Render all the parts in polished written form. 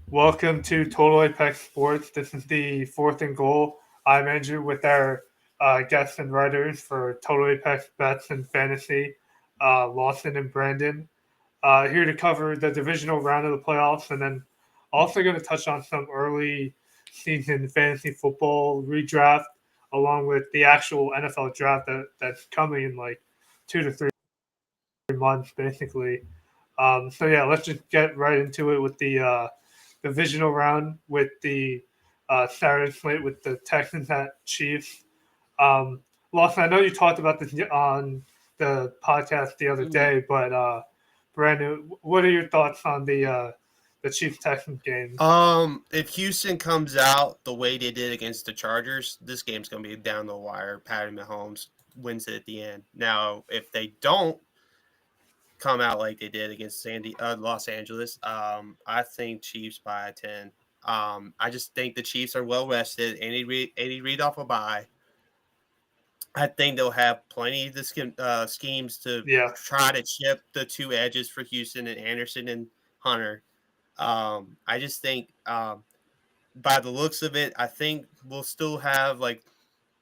Welcome to Total Apex Sports. This is the fourth and goal. I'm Andrew with our guests and writers for Total Apex Bets and Fantasy, Lawson and Brandon. Here to cover the divisional round of the playoffs, and then also going to touch on some early season fantasy football redraft, along with the actual NFL draft that's coming in like 2 to 3 months, basically. So yeah, let's just get right into it with the divisional round with the Saturday slate with the Texans at Chiefs. Lawson, I know you talked about this on the podcast the other day, but Brandon, what are your thoughts on the Chiefs Texans game? If Houston comes out the way they did against the Chargers, this game's gonna be down the wire. Patty Mahomes wins it at the end. Now, if they don't come out like they did against Los Angeles, I think Chiefs by 10. I just think the Chiefs are well rested. Andy Reid off a bye. I think they'll have plenty of the schemes to Yeah, try to chip the two edges for Houston and Anderson and Hunter. I just think by the looks of it, I think we'll still have like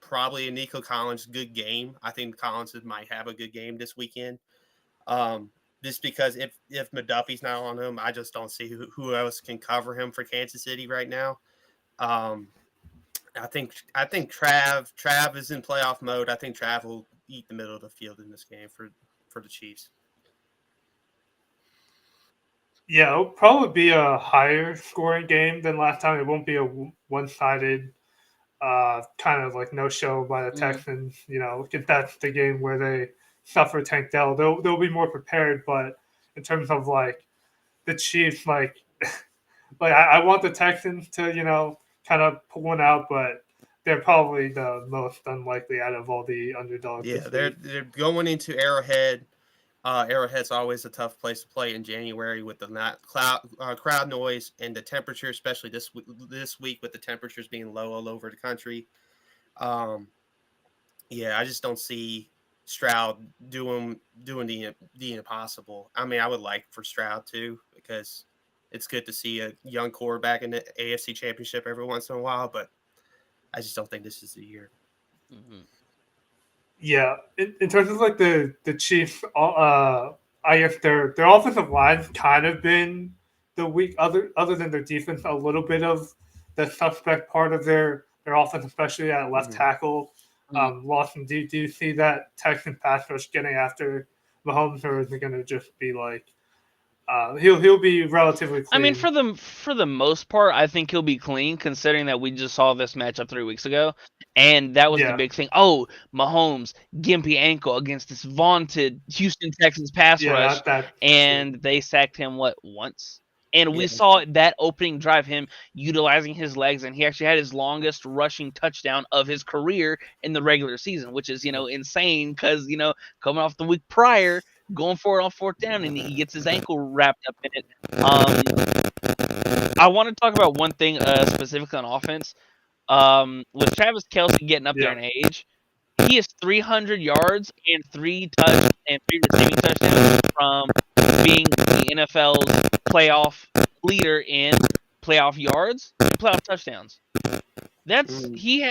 probably a Nico Collins good game. I think Collins might have a good game this weekend. Um, just because if McDuffie's not on him, I just don't see who else can cover him for Kansas City right now. Um, I think Trav is in playoff mode. I think Trav will eat the middle of the field in this game for the Chiefs. yeah, it'll probably be a higher scoring game than last time. It won't be a one sided kind of like no show by the Mm. Texans. If that's the game where they suffer Tank Dell, they'll be more prepared. But in terms of like the Chiefs, I want the Texans to kind of pull one out, but they're probably the most unlikely out of all the underdogs Yeah, this they're week. they're going into Arrowhead. Arrowhead's always a tough place to play in January with the crowd noise and the temperature, especially this week with the temperatures being low all over the country. Um, yeah, I just don't see Stroud doing the impossible. I mean, I would like for Stroud too because it's good to see a young quarterback in the AFC Championship every once in a while, but I just don't think this is the year. Hmm. Yeah, in terms of like the Chiefs, I guess their offensive line's kind of been the weak other than their defense, a little bit of the suspect part of their offense, especially at left Mm-hmm. tackle. Lawson, do you see that Texan pass rush getting after Mahomes, or is it going to just be like he'll be relatively I mean, clean? for the most part, I think he'll be clean, considering that we just saw this matchup 3 weeks ago, and that was the Yeah, big thing. Oh, Mahomes gimpy ankle against this vaunted Houston Texans pass yeah, rush, that's true. and they sacked him once. And we Yeah. saw that opening drive him utilizing his legs, and he actually had his longest rushing touchdown of his career in the regular season, which is insane because coming off the week prior, going for it on fourth down, and he gets his ankle wrapped up in it. I want to talk about one thing specifically on offense. With Travis Kelce getting up there Yeah, in age, he is 300 yards and three receiving touchdowns from being the NFL's playoff leader in playoff yards and playoff touchdowns. That's Mm-hmm. he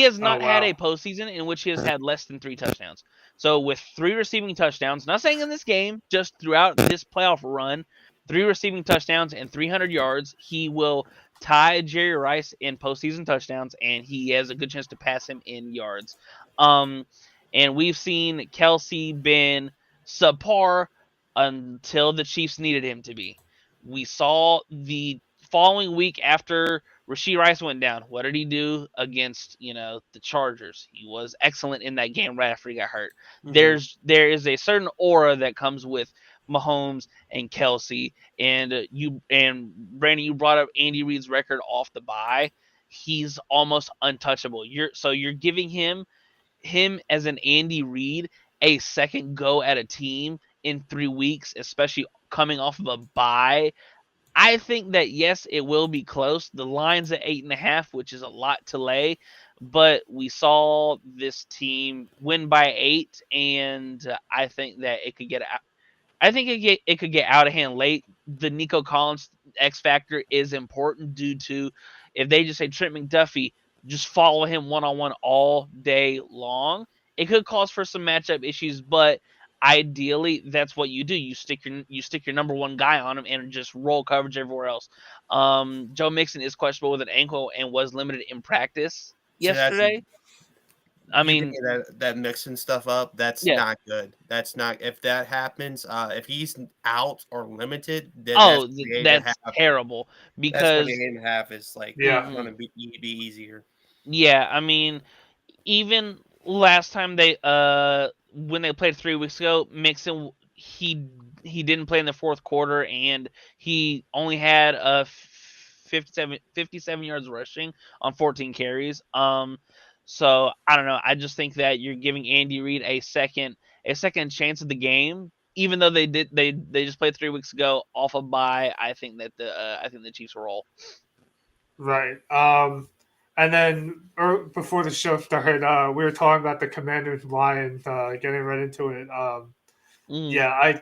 has oh not had a wow, postseason in which he has had less than 3 touchdowns. So with 3 receiving touchdowns, not saying in this game, just throughout this playoff run, 3 receiving touchdowns and 300 yards, he will tie Jerry Rice in postseason touchdowns, and he has a good chance to pass him in yards. Um, and we've seen Kelsey been subpar until the Chiefs needed him to be. We saw the following week after Rasheed Rice went down. What did he do against the Chargers? He was excellent in that game right after he got hurt. Mm-hmm. There is a certain aura that comes with Mahomes and Kelsey, and you and Brandon, you brought up Andy Reid's record off the bye. He's almost untouchable. You're giving him as an Andy Reid a second go at a team in 3 weeks, especially coming off of a bye. I think that yes, it will be close. The line's at 8.5, which is a lot to lay, but we saw this team win by 8, and I think that it could get out. I think it could get out of hand late. The Nico Collins X factor is important due to if they just say Trent McDuffie, just follow him one-on-one all day long, it could cause for some matchup issues, but ideally that's what you do. You stick your number one guy on him and just roll coverage everywhere else. Joe Mixon is questionable with an ankle and was limited in practice So that's yesterday. I you mean, bringing that mixing stuff up. That's yeah. not good. That's not if that happens. If he's out or limited, then Oh, that's the game to that's have. terrible That's when the because game to have is like Yeah. mhm. going to be easier. Yeah, I mean, even last time they when they played 3 weeks ago, Mixon he didn't play in the fourth quarter and he only had 57 yards rushing on 14 carries. So I don't know. I just think that you're giving Andy Reid a second chance at the game, even though they just played 3 weeks ago off a bye. I think that the Chiefs will roll. Right. And then before the show started, we were talking about the Commanders Lions, getting right into it. Mm, Yeah,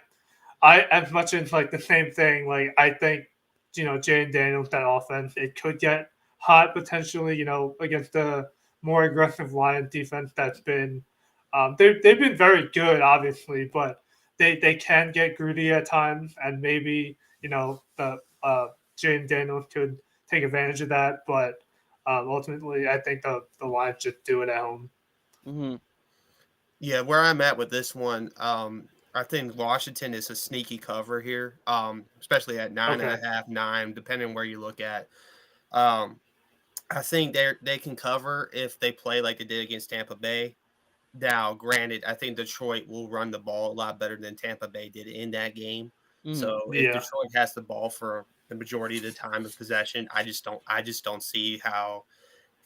I as much as like the same thing. Like I think Jane Daniels, that offense, it could get hot potentially. Against the more aggressive Lions defense that's been, they've been very good, obviously, but they can get greedy at times, and maybe the Jane Daniels could take advantage of that. But ultimately, I think the Lions just do it at home. mm-hmm, Yeah, where I'm at with this one, I think Washington is a sneaky cover here, especially at nine and Okay. a half, 9, depending on where you look at. Um, I think they can cover if they play like they did against Tampa Bay. Now, granted, I think Detroit will run the ball a lot better than Tampa Bay did in that game. mm-hmm, So if Yeah. Detroit has the ball for the majority of the time of possession, I just don't see how,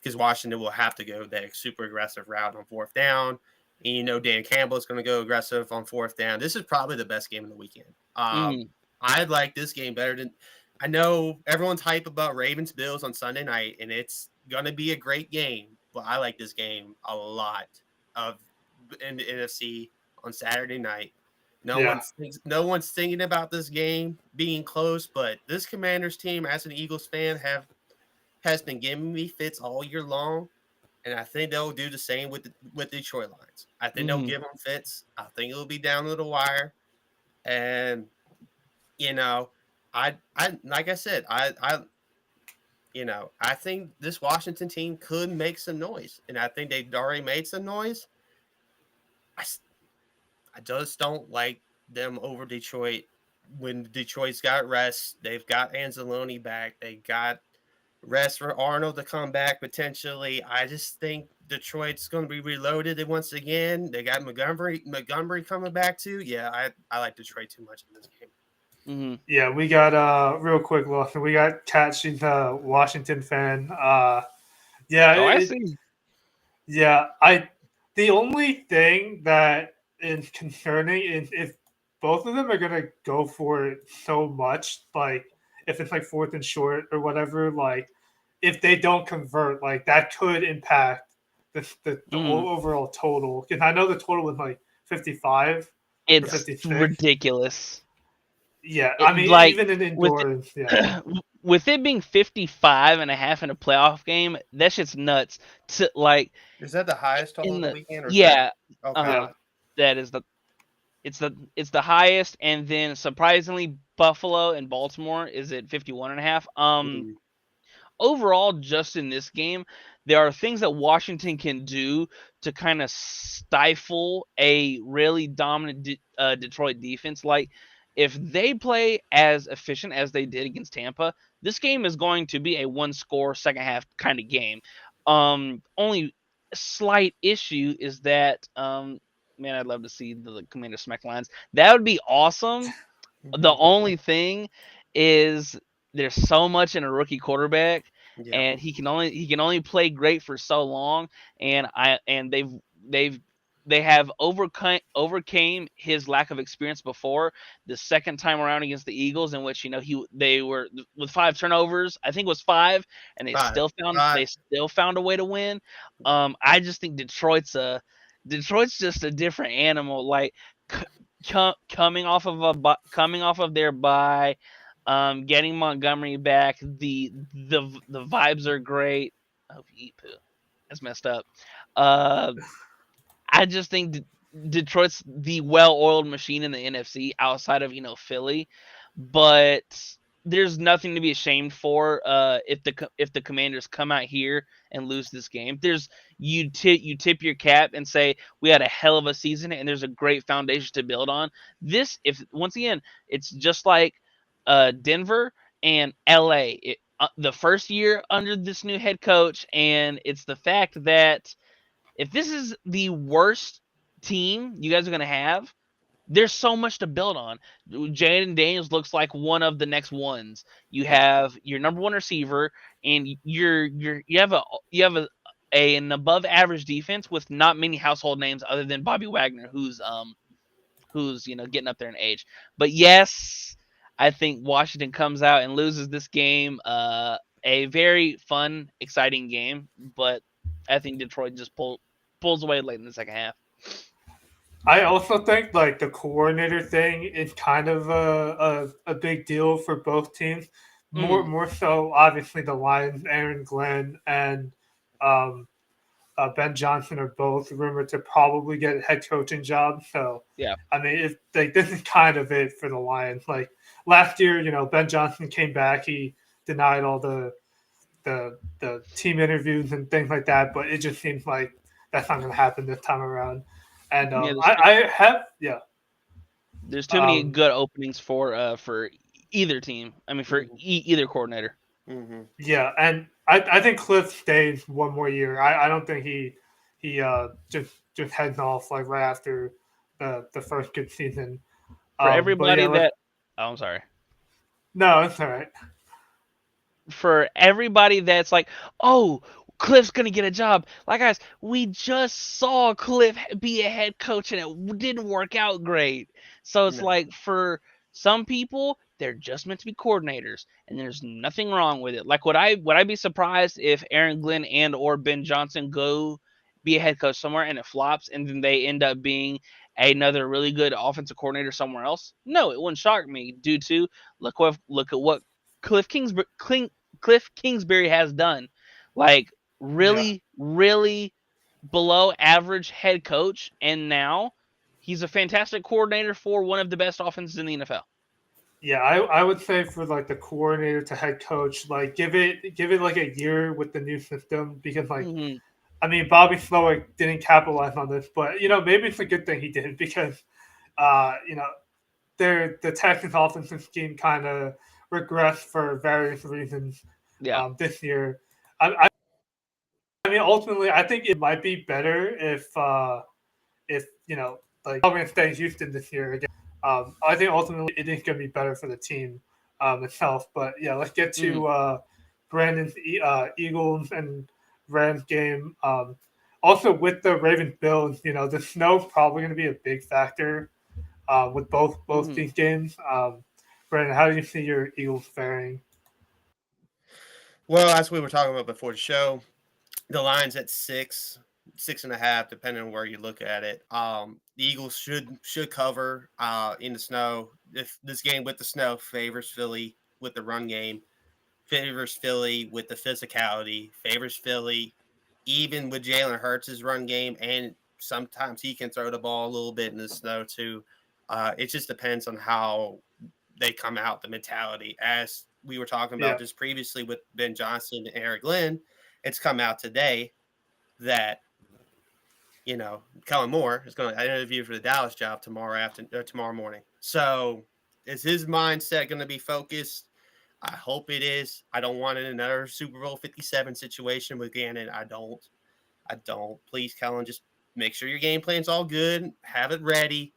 because Washington will have to go that super aggressive route on fourth down. And Dan Campbell is going to go aggressive on fourth down. This is probably the best game of the weekend. mm-hmm, I like this game better than. I know everyone's hype about Ravens Bills on Sunday night, and it's going to be a great game. But I like this game a lot of in the NFC on Saturday night. Yeah. No one's thinking about this game being close, but this Commanders team, as an Eagles fan, has been giving me fits all year long, and I think they'll do the same with Detroit Lions. I think they'll mm-hmm. give them fits. I think it'll be down to the wire, and you know, I like I said, I think this Washington team could make some noise, and I think they've already made some noise. I just don't like them over Detroit. When Detroit's got rest, they've got Anzalone back. They got rest for Arnold to come back potentially. I just think Detroit's going to be reloaded once again. They got Montgomery coming back too. Yeah, I like Detroit too much in this game. Mm-hmm. Yeah, we got real quick, Lawson. We got Kat. She's a Washington fan. Yeah, Oh, I see. yeah. The only thing that is concerning is if both of them are gonna go for it so much, like if it's like fourth and short or whatever, like if they don't convert, like that could impact the Mm. overall total. Because I know the total was like 55 or It's 56. ridiculous. Yeah, I mean Like even in with indoors, yeah. with it being 55.5 in a playoff game, that shit's nuts. To like Is that the highest total in of the the weekend, or is that yeah, okay? Yeah. that is the highest, and then surprisingly Buffalo and Baltimore is at 51.5. Mhm. Overall, just in this game, there are things that Washington can do to kind of stifle a really dominant Detroit defense. Like, if they play as efficient as they did against Tampa, this game is going to be a one-score second half kind of game. Only slight issue is that, man, I'd love to see the Commander smack lines. That would be awesome. The only thing is there's so much in a rookie quarterback, Yeah. and he can only play great for so long. And they have overcame his lack of experience before. The second time around against the Eagles, in which they were with 5 turnovers, I think it was 5, and they Five. still found Five. they still found a way to win. I just think Detroit's just a different animal. Like coming off of their bye, Getting Montgomery back, the vibes are great. I hope you eat poo. That's messed up. Uh, I just think Detroit's the well-oiled machine in the NFC outside of Philly, but there's nothing to be ashamed for if the Commanders come out here and lose this game. You tip your cap and say we had a hell of a season and there's a great foundation to build on. This if once again it's just like Denver and LA. The first year under this new head coach, and it's the fact that if this is the worst team you guys are going to have, there's so much to build on. Jaden Daniels looks like one of the next ones. You have your number one receiver, and you have an above average defense with not many household names other than Bobby Wagner, who's getting up there in age. But yes, I think Washington comes out and loses this game. A very fun, exciting game, but I think Detroit just pulls away late in the second half. I also think like the coordinator thing is kind of a big deal for both teams. More so, obviously, the Lions, Aaron Glenn and um, Ben Johnson are both rumored to probably get head coaching jobs. So, Yeah. I mean, if like this is kind of it for the Lions. Like last year, Ben Johnson came back. He denied all the team interviews and things like that, but it just seems like that's not going to happen this time around. And Yeah, I have there's too many good openings for either team. I mean, for either coordinator. Mm-hmm. Yeah, and I think Cliff stays one more year. I don't think he just heads off like right after the first good season. For But everybody yeah, that, oh, I'm sorry. no, it's all right. For everybody that's like, oh, Cliff's gonna get a job. Like, guys, we just saw Cliff be a head coach and it didn't work out great. So it's like for some people, they're just meant to be coordinators, and there's nothing wrong with it. Like, would I be surprised if Aaron Glenn and or Ben Johnson go be a head coach somewhere and it flops, and then they end up being another really good offensive coordinator somewhere else? No, it wouldn't shock me. Due to look at what Cliff Kingsbury has done. Like Yeah, really, really below average head coach, and now he's a fantastic coordinator for one of the best offenses in the NFL. yeah. I would say for like the coordinator to head coach, like give it like a year with the new system because like Mm-hmm. I mean Bobby Slowick didn't capitalize on this, but maybe it's a good thing he didn't because uh you know the Texans offensive scheme kind of regressed for various reasons Yeah. this year. I mean, ultimately, I think it might be better if like I'm going to stay in Houston this year again. I think ultimately it is going to be better for the team itself. But yeah, let's get Mm-hmm. to Brandon's Eagles and Rams game. Also, with the Ravens Bills, the snow's probably going to be a big factor with both Mm-hmm. these games. Brandon, how do you see your Eagles faring? Well, as we were talking about before the show, the line's at 6.5, depending on where you look at it. The Eagles should cover in the snow. If this game with the snow favors Philly with the run game, favors Philly with the physicality, favors Philly even with Jalen Hurts' run game, and sometimes he can throw the ball a little bit in the snow too. It just depends on how they come out, the mentality. As we were talking about Yeah, just previously with Ben Johnson and Eric Glenn, it's come out today that Kellen Moore is going to interview for the Dallas job tomorrow morning. So is his mindset going to be focused? I hope it is. I don't want another Super Bowl 57 situation with Gannon. I don't. Please, Kellen, just make sure your game plan's all good. Have it ready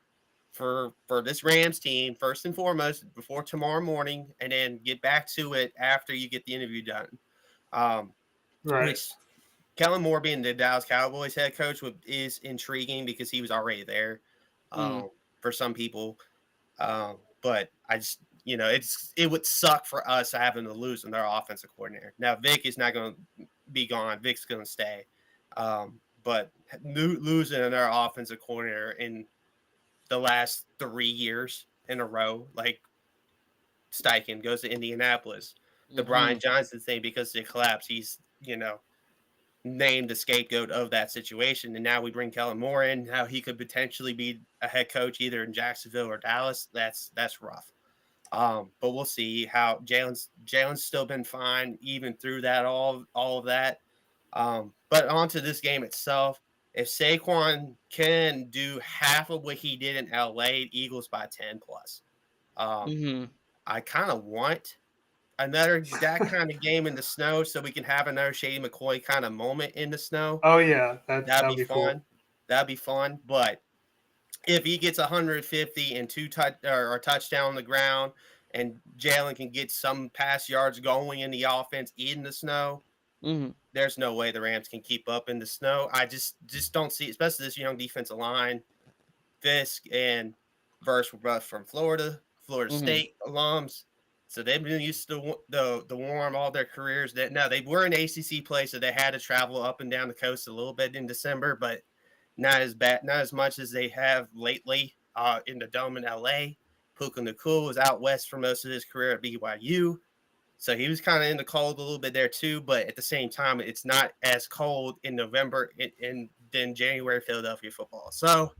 for this Rams team first and foremost before tomorrow morning, and then get back to it after you get the interview done. Um, right. which Kellen Moore being the Dallas Cowboys head coach is intriguing because he was already there Mm-hmm. for some people. But I just, it would suck for us having to lose in their offensive coordinator. Now, Vic is not going to be gone. Vic's going to stay. But losing in their offensive coordinator in the last 3 years in a row, like Steichen goes to Indianapolis. The Mhm. Brian Johnson thing, because of the collapse, he's, named the scapegoat of that situation. And now we bring Kellen Moore in, how he could potentially be a head coach either in Jacksonville or Dallas. That's rough. But we'll see how Jalen's still been fine even through that all of that. But on to this game itself. If Saquon can do half of what he did in LA, Eagles by 10 plus. Mhm. I kind of want that kind of game in the snow so we can have another Shady McCoy kind of moment in the snow. Oh yeah, That'd that'd be be fun. cool. That'd be fun. But if he gets 150 and or a touchdown on the ground, and Jalen can get some pass yards going in the offense in the snow, Mhm. there's no way the Rams can keep up in the snow. I just don't see, especially this young defensive line, Fisk and Verse were both from Florida Mhm. State alums. So they've been used to the warm all their careers. That now they were an ACC play, so they had to travel up and down the coast a little bit in December, but not as much as they have lately in the dome in LA. Puka Nakul was out west for most of his career at BYU. So he was kind of in the cold a little bit there too, but at the same time, it's not as cold in November than January Philadelphia football. So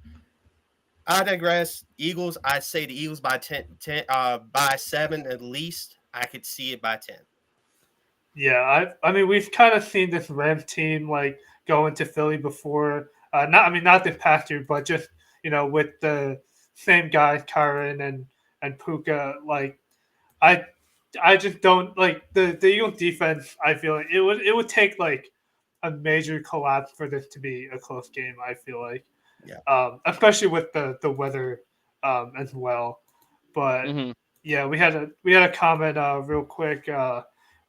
I digress. Eagles, I say the Eagles by 10 by 7 at least. I could see it by 10. Yeah, I mean we've kind of seen this Rams team like go into Philly before. Not this past year, but just with the same guys, Kyron and Puka. Like I I just don't like the Eagles defense. I feel like it would take like a major collapse for this to be a close game. I feel like, Yeah. especially with the weather as well. But Mhm. yeah, we had a comment real quick.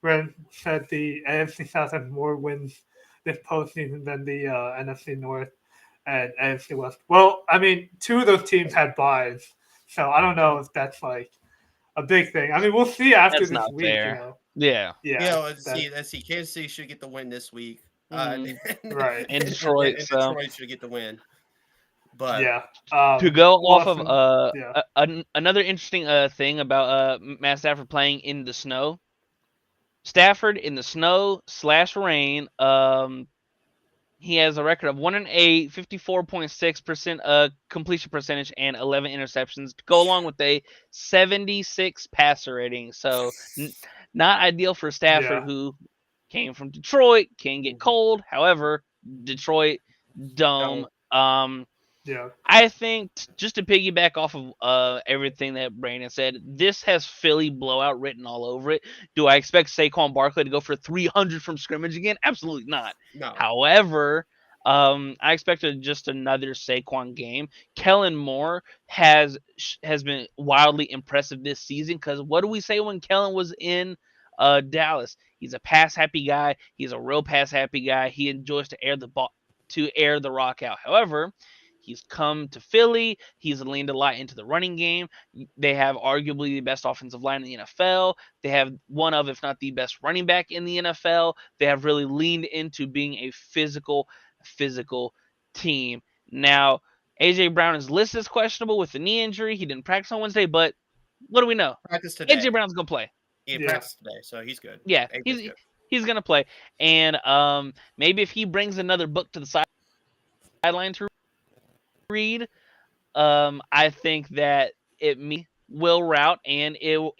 Ren said the AFC South has more wins this postseason than the NFC North and AFC West. Well, I mean, two of those teams had buys, so I don't know if that's like a big thing. I mean, we'll see after That's this not week. fair. Yeah. Yeah, Let's that see. Let's see. Kansas City should get the win this week. Mhm. right. And Detroit. And So Detroit should get the win. But Yeah. to go We'll off have of some, yeah. another interesting thing about Matt Stafford playing in the snow. Stafford in the snow / rain. He has a record of 1-8, 54.6% completion percentage, and 11 interceptions to go along with a 76 passer rating. So not ideal for Stafford, Yeah. who came from Detroit, can get Mhm. cold. However, Detroit dome. Yeah. I think just to piggyback off of everything that Brandon said, this has Philly blowout written all over it. Do I expect Saquon Barkley to go for 300 from scrimmage again? Absolutely not. No. However, I expected just another Saquon game. Kellen Moore has been wildly impressive this season because what do we say when Kellen was in Dallas? He's a pass happy guy. He's a real pass happy guy. He enjoys to air the rock out. However, he's come to Philly. He's leaned a lot into the running game. They have arguably the best offensive line in the NFL. They have one of, if not the best running back in the NFL. They have really leaned into being a physical team. Now, AJ Brown is listed as questionable with the knee injury. He didn't practice on Wednesday, but what do we know? Practice today. AJ Brown's gonna play. He Yeah. practiced today, so he's good. Yeah, AJ's good. he's gonna play. And maybe if he brings another book to the sideline to read, I think that it will route, and do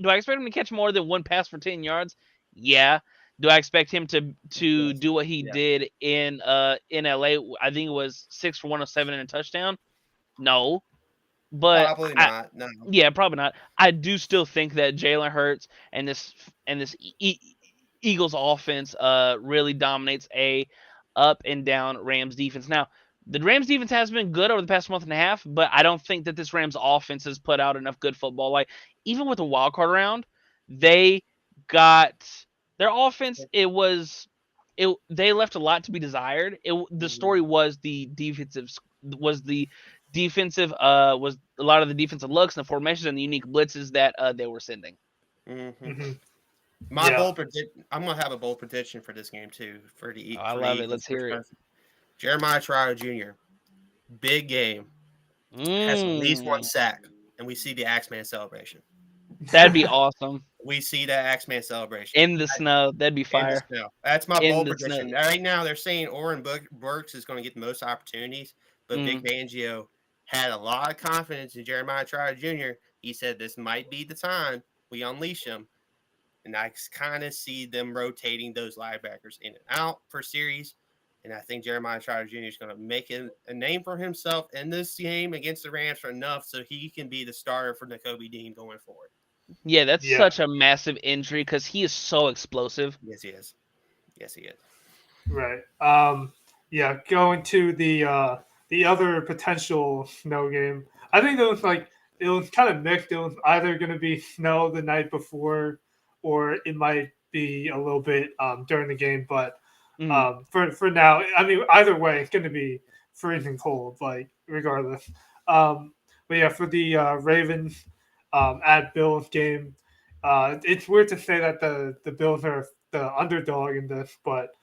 I expect him to catch more than one pass for 10 yards? Yeah. Do I expect him to Yes. do what he Yeah. did in LA? I think it was 6 for 107 and a touchdown. No, but Probably not. No. yeah, probably not. I do still think that Jalen Hurts and this Eagles offense really dominates a up and down Rams defense. Now, the Rams defense has been good over the past month and a half, but I don't think that this Rams offense has put out enough good football. Like even with the wild card round, they got their offense. They left a lot to be desired. The story was the defensive was a lot of the defensive looks and the formations and the unique blitzes that they were sending. Mm-hmm. Mm-hmm. I'm gonna have a bold prediction for this game too. For the I for love the it. Let's hear it. Jeremiah Trotter Jr. Big game, has at least one sack, and we see the Axeman celebration. That'd be awesome. We see that Axeman celebration In the snow, that'd be in the fire. snow. That's my In bold the snow. prediction. Right now, they're saying Oren Burks is going to get the most opportunities, but Vic Mm. Fangio had a lot of confidence in Jeremiah Trotter Jr. He said this might be the time we unleash him. And I kind of see them rotating those linebackers in and out for series. And I think Jeremiah Trotter Jr. is going to make a name for himself in this game against the Rams for enough so he can be the starter for Nakobe Dean going forward. Yeah, that's Yeah. such a massive injury because he is so explosive. Yes, he is. Yes, he is. Right. Yeah, going to the other potential snow game. I think it was kind of mixed. It was either going to be snow the night before, or it might be a little bit during the game. But Mm. for now, I mean, either way, it's going to be freezing cold, like regardless. But yeah, for the Ravens at Bills game, it's weird to say that the Bills are the underdog in this, but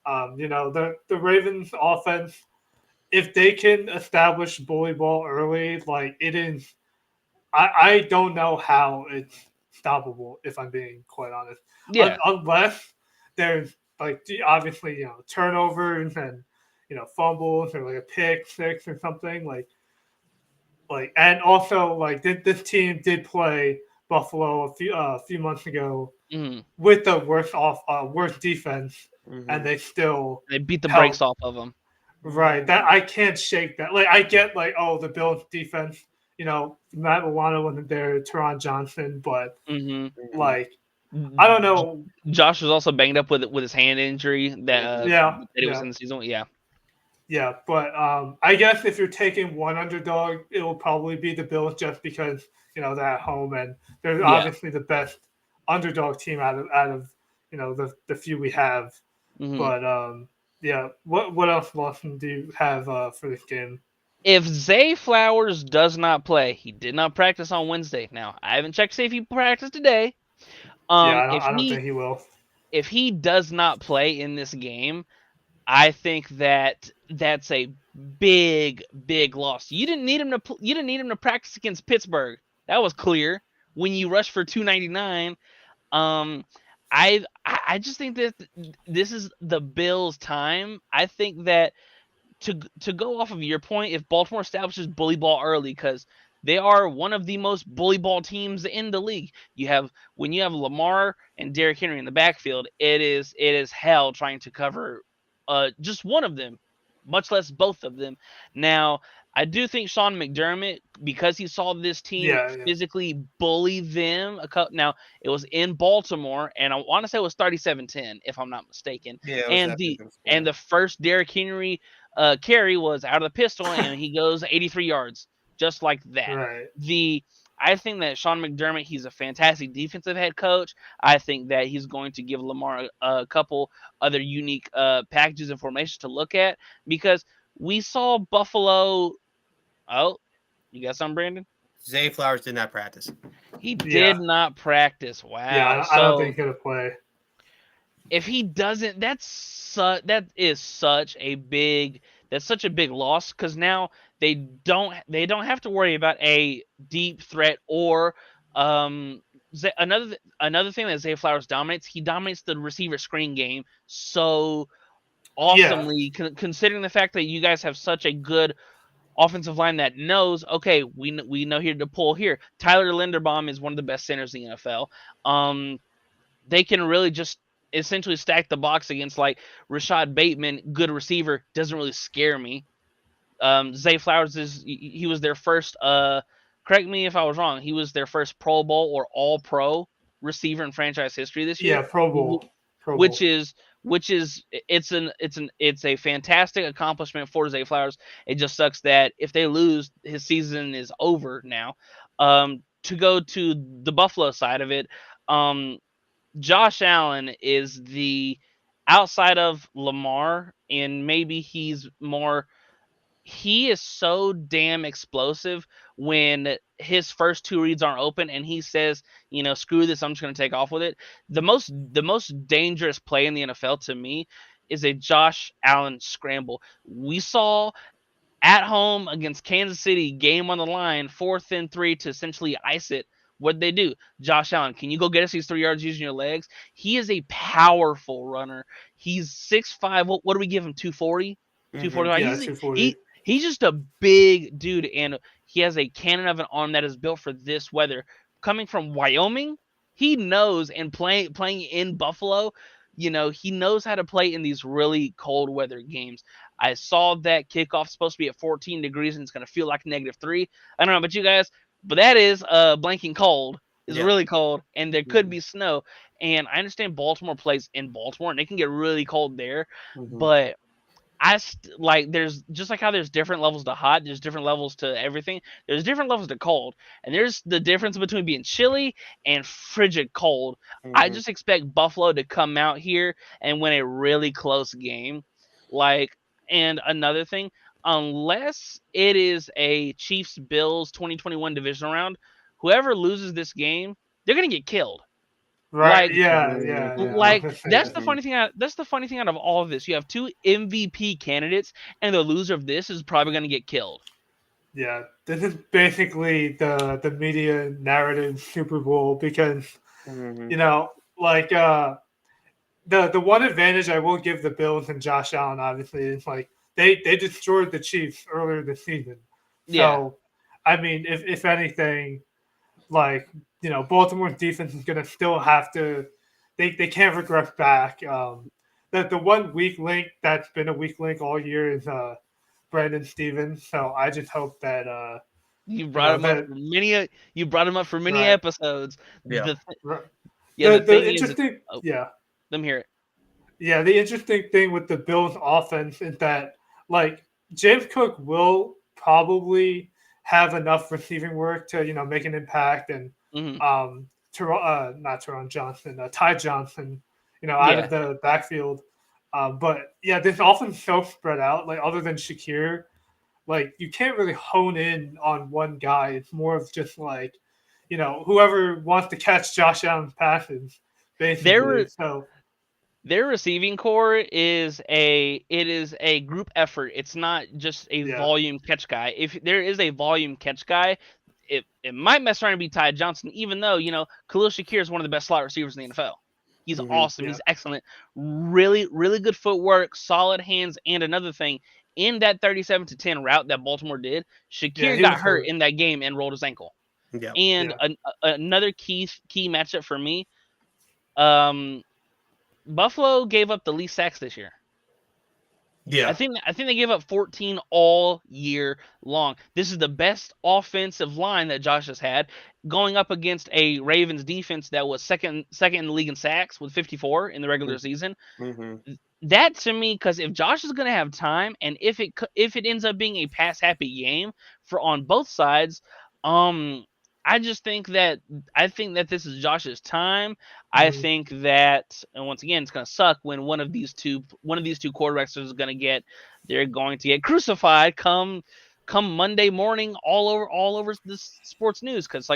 the Ravens offense, if they can establish bully ball early, like it is, I don't know how it's stoppable. If I'm being quite honest, Yeah. Unless there's obviously turnovers and fumbles or like a pick six or something and also like this team did play Buffalo a few months ago Mm. with the worst defense, and Mm-hmm. they still They beat the held. brakes off of him. Right, that I can't shake that. Like I get the Bills defense. Matt Milano wasn't there, Teron Johnson, but Hmm. like I don't know. Josh was also banged up with his hand injury Yeah, that it was in the season. Yeah. yeah. But I guess if you're taking one underdog, it will probably be the Bills, just because they're at home and they're Yeah. obviously the best underdog team out of the few we have. Hmm. But yeah. What else, Lawson, do you have for this game? If Zay Flowers does not play, he did not practice on Wednesday. Now I haven't checked to see if he practiced today. Yeah, If I don't think he will. does not play in this game, I think that that's a big loss. You didn't need him to practice against Pittsburgh. That was clear when you rushed for 299. Um, I just think that this is the Bills' time. I think that to go off of your point, if Baltimore establishes bully ball early, because they are one of the most bully ball teams in the league. When you have Lamar and Derrick Henry in the backfield, it is hell trying to cover just one of them, much less both of them. Now, I do think Sean McDermott, because he saw this team Yeah, yeah. physically bully them now it was in Baltimore, and I want to say it was 37-10 if I'm not mistaken. Yeah, it was And that the big of a score. and the first Derrick Henry carry was out of the pistol, and he goes 83 yards, just like that. Right. I think that Sean McDermott, he's a fantastic defensive head coach. I think that he's going to give Lamar a couple other unique packages and formations to look at, because we saw Buffalo. Oh, you got something, Brandon? Zay Flowers did not practice. He Yeah. did not practice. Yeah, Wow. I don't think So he's gonna play. if he doesn't, that is such a big loss, because now they don't have to worry about a deep threat or another thing that Zay Flowers dominates. He dominates the receiver screen game so Yeah. awesomely, considering the fact that you guys have such a good offensive line that knows, okay, we know here to pull here. Tyler Linderbaum is one of the best centers in the NFL. They can really just essentially stack the box against like Rashad Bateman, good receiver, doesn't really scare me. Zay Flowers he was their first. Correct me if I was wrong. He was their first Pro Bowl or All Pro receiver in franchise history this year, Yeah, Pro Bowl. Pro which Bowl. is it's a fantastic accomplishment for Zay Flowers. It just sucks that if they lose, his season is over now. To go to the Buffalo side of it, Josh Allen is the outside of Lamar, and maybe he is so damn explosive when his first two reads aren't open and he says, screw this, I'm just going to take off with it. The most dangerous play in the NFL to me is a Josh Allen scramble. We saw at home against Kansas City, game on the line, 4th and 3 to essentially ice it. What'd they do? Josh Allen, can you go get us these 3 yards using your legs? He is a powerful runner. He's 6'5". What do we give him? 240? 245. Yeah, 240. He's just a big dude, and he has a cannon of an arm that is built for this weather. Coming from Wyoming, he knows, and playing in Buffalo, he knows how to play in these really cold weather games. I saw that kickoff supposed to be at 14 degrees and it's going to feel like -3. I don't know about you guys, but that is blanking cold. It's really cold, and there could be snow. And I understand Baltimore plays in Baltimore, and it can get really cold there. But there's just like how there's different levels to hot, there's different levels to everything. There's different levels to cold, and there's the difference between being chilly and frigid cold. I just expect Buffalo to come out here and win a really close game. And another thing, unless it is a Chiefs Bills 2021 divisional round, whoever loses this game, they're gonna get killed. Right. Yeah. I was gonna say That's that. the funny thing. That's the funny thing out of all of this. You have 2 MVP candidates, and the loser of this is probably going to get killed. Yeah, this is basically the media narrative Super Bowl because like the one advantage I will give the Bills and Josh Allen obviously is like they destroyed the Chiefs earlier this season. So I mean, if anything, like Baltimore's defense is going to still have to. They can't regress back. The one weak link that's been a weak link all year is Brandon Stevens. So I just hope that you brought him up for many right. episodes. Yeah. The thing interesting. is, yeah. Let me hear it. Yeah, the interesting thing with the Bills offense is that like James Cook will probably have enough receiving work to make an impact, and not Teron Johnson, Ty Johnson, out of the backfield. But yeah, this offense so spread out. Like other than Shakir, like you can't really hone in on one guy. It's more of just like whoever wants to catch Josh Allen's passes, basically. Their receiving core is a group effort. It's not just a volume catch guy. If there is a volume catch guy, it might mess around and be Ty Johnson, even though, Khalil Shakir is one of the best slot receivers in the NFL. He's awesome. Yeah. He's excellent. Really, really good footwork, solid hands, and another thing, in that 37-10 route that Baltimore did, Shakir got hurt in that game and rolled his ankle. Yeah. And another key matchup for me, Buffalo gave up the least sacks this year. Yeah. I think they gave up 14 all year long. This is the best offensive line that Josh has had, going up against a Ravens defense that was second in the league in sacks with 54 in the regular season. That to me, because if Josh is going to have time, and if it ends up being a pass happy game on both sides, I think that this is Josh's time. I think that, and once again, it's going to suck when one of these two quarterbacks they're going to get crucified come Monday morning all over the sports news, because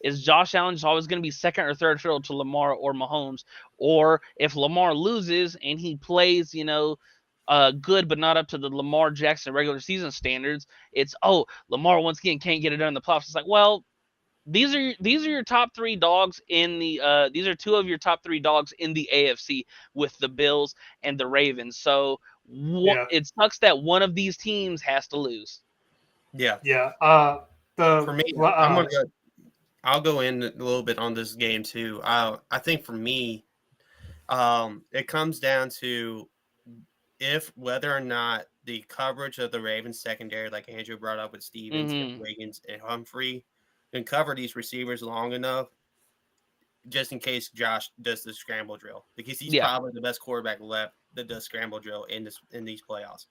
is Josh Allen just always going to be second or third fiddle to Lamar or Mahomes? Or if Lamar loses and he plays, good but not up to the Lamar Jackson regular season standards, it's Lamar once again can't get it done in the playoffs. It's like, well, these are your top 3 dogs in the these are 2 of your top 3 dogs in the AFC with the Bills and the Ravens. So it sucks that one of these teams has to lose. Yeah. Yeah. For me, I'll go in a little bit on this game too. I think for me, it comes down to whether or not the coverage of the Ravens secondary, like Andrew brought up with Stevens and Wiggins and Humphrey, can cover these receivers long enough just in case Josh does the scramble drill, because he's probably the best quarterback left that does scramble drill in these playoffs.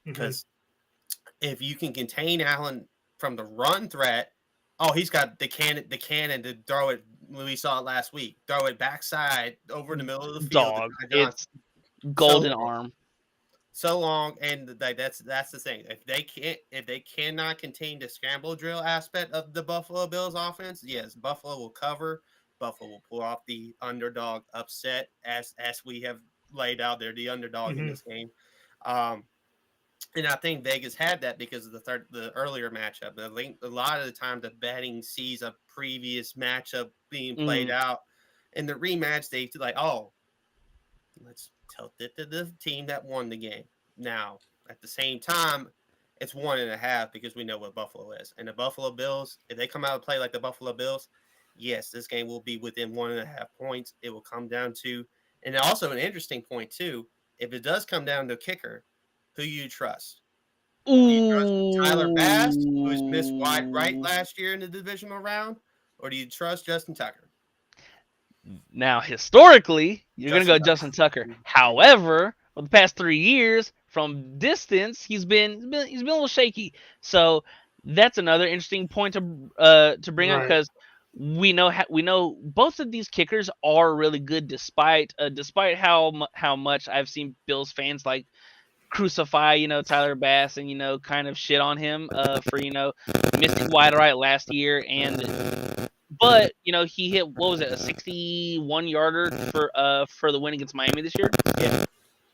Because if you can contain Allen from the run threat, he's got the cannon to throw it. We saw it last week. Throw it backside over the middle of the field. Dog, it's golden arm. So long, and that's the thing. If they cannot contain the scramble drill aspect of the Buffalo Bills offense, yes, Buffalo will cover. Buffalo will pull off the underdog upset, as we have laid out. They're the underdog in this game, and I think Vegas had that because of the earlier matchup. A lot of the time, the betting sees a previous matchup being played out. In the rematch, they like, oh, let's tilt it to the team that won the game. Now, at the same time, it's 1.5 because we know what Buffalo is. And the Buffalo Bills, if they come out and play like the Buffalo Bills, yes, this game will be within 1.5 points. It will come down to, and also an interesting point too, if it does come down to kicker, who you trust? Do you trust Tyler Bass, who was missed wide right last year in the divisional round, or do you trust Justin Tucker? Now, historically, you're going to go Justin Justin Tucker. However, for the past 3 years, from distance, he's been a little shaky. So that's another interesting point to bring up, Right. because we know both of these kickers are really good, despite how much I've seen Bills fans like crucify Tyler Bass and kind of shit on him for missing wide right last year. But he hit, what was it, a 61-yarder for the win against Miami this year. Yeah.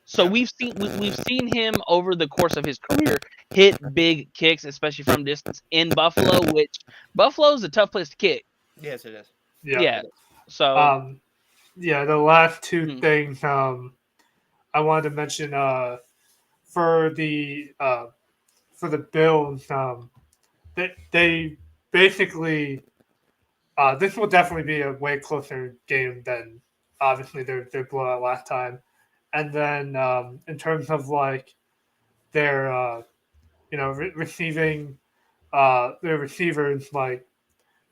So we've seen him over the course of his career hit big kicks, especially from distance in Buffalo, which Buffalo is a tough place to kick. Yes, it is. Yeah. So yeah, the last two Mhm. things I wanted to mention for the Bills, they basically this will definitely be a way closer game than obviously their blowout last time. And then in terms of like their receiving their receivers, like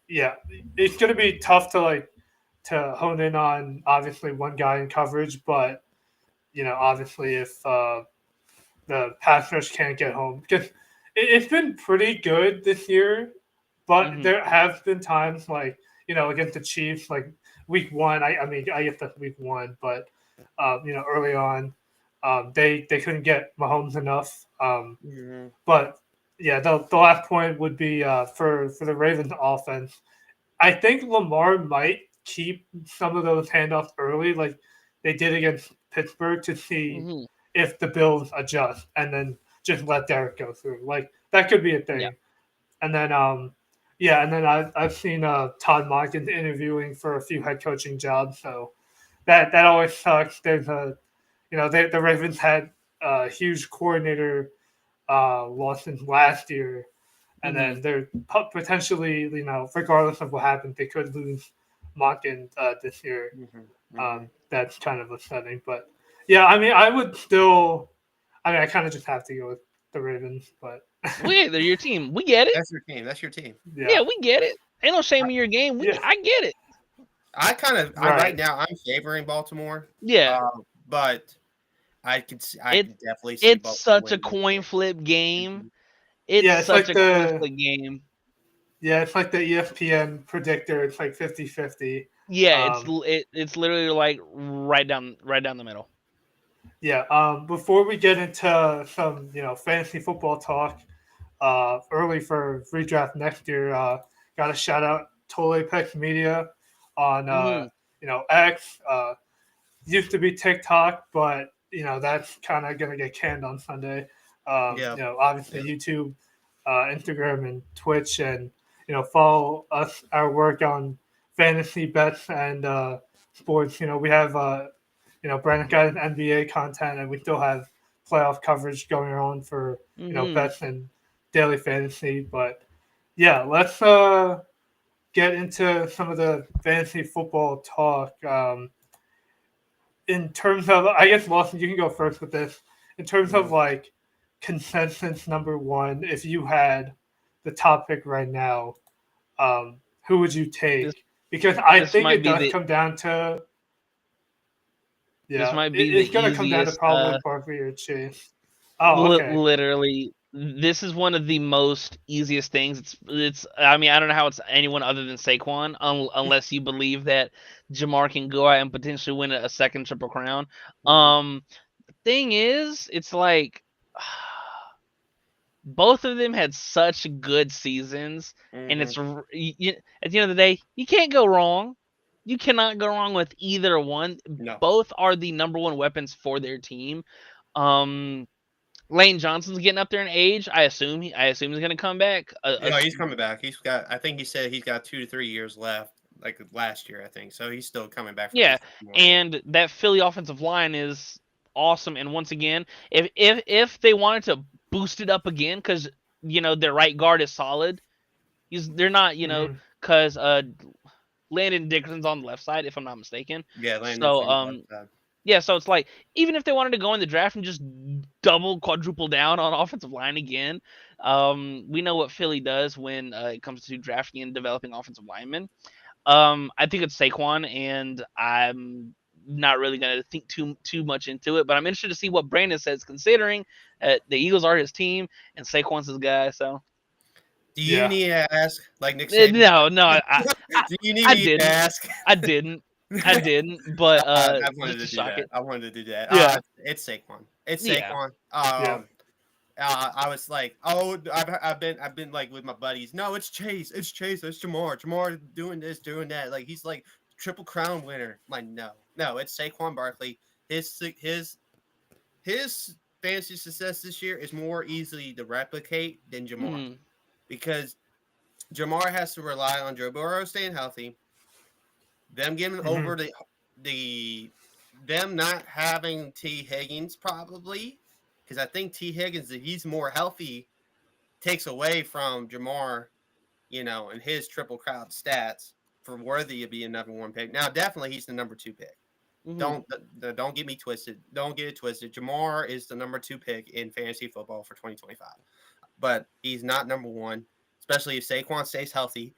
yeah, it's gonna be tough to hone in on obviously one guy in coverage, but obviously if the pass rush can't get home, because it's been pretty good this year, but there have been times like against the Chiefs, like week one. I mean I guess that's week one, but early on, they couldn't get Mahomes enough. But yeah, the last point would be for the Ravens offense. I think Lamar might keep some of those handoffs early, like they did against Pittsburgh, to see if the Bills adjust, and then just let Derek go through. Like that could be a thing. Yeah. And then and then I've seen Todd Monken interviewing for a few head coaching jobs, so that always sucks. There's the Ravens had a huge coordinator losses last year, and then they're potentially, regardless of what happens, they could lose Monken this year. That's kind of upsetting, but yeah, I mean, I would still. I mean, I kind of just have to go with the Ravens, but Well, they're your team. We get it. That's your team. That's your team. Yeah, we get it. Ain't no shame in your game. I get it. Right now I'm favoring Baltimore. Yeah. But I can definitely see it's Baltimore such a winning. coin flip game. Yeah, it's such like a coin flip game. Yeah, it's like the ESPN predictor. It's like 50-50. Yeah, it's literally like right down the middle. Yeah. Before we get into some fantasy football talk, early for redraft next year, got a shout out Total Apex Media on X. Used to be TikTok, but that's kind of gonna get canned on Sunday. Obviously YouTube, Instagram, and Twitch, and follow our work on fantasy bets and sports. We have Brandon got NBA content, and we still have playoff coverage going on for bets and daily fantasy. But yeah, let's get into some of the fantasy football talk. In terms of, I guess Lawson, you can go first with this. In terms of like consensus number one, if you had the top pick right now, who would you take? Because I think it does come down to this might be it's going to come down to probably Barkley or Chase. Oh, okay. Literally, this is one of the most easiest things. It's. I mean, I don't know how it's anyone other than Saquon, unless you believe that Jamar can go out and potentially win a second Triple Crown. Thing is, it's like both of them had such good seasons, and it's at the end of the day, you can't go wrong. You cannot go wrong with either one. No. Both are the number one weapons for their team. Lane Johnson's getting up there in age. I assume he's going to come back. Yeah, he's coming back. I think he said he's got 2 to 3 years left, like last year, I think. So he's still coming back for Yeah, this more. and that Philly offensive line is awesome. And once again, if they wanted to boost it up again, because their right guard is solid, they're not because Landon Dickerson's on the left side, if I'm not mistaken. Yeah, Landon's So on the left side. yeah, so it's like even if they wanted to go in the draft and just quadruple down on offensive line again, we know what Philly does when it comes to drafting and developing offensive linemen. I think it's Saquon, and I'm not really going to think too much into it, but I'm interested to see what Brandon says, considering the Eagles are his team and Saquon's his guy. So, do you need to ask, like Nick no, Saban? Do you need me to ask? I didn't, but I wanted just to to do that. it. I wanted to do that. Yeah. It's Saquon. It's Yeah. Saquon. Yeah. I was like, oh, I've been like with my buddies. No, it's Chase. It's Chase. It's Jamar. Jamar doing this, doing that. Like he's like Triple Crown winner. I'm like no, it's Saquon Barkley. His fantasy success this year is more easily to replicate than Jamar because Jamar has to rely on Joe Burrow staying healthy. Them getting over them not having T. Higgins probably, because I think T. Higgins, if he's more healthy, takes away from Jamar, and his triple crowd stats for worthy of being number 1 pick. Now, definitely he's the number 2 pick. Don't get me twisted. Don't get it twisted. Jamar is the number 2 pick in fantasy football for 2025, but he's not number 1, especially if Saquon stays healthy.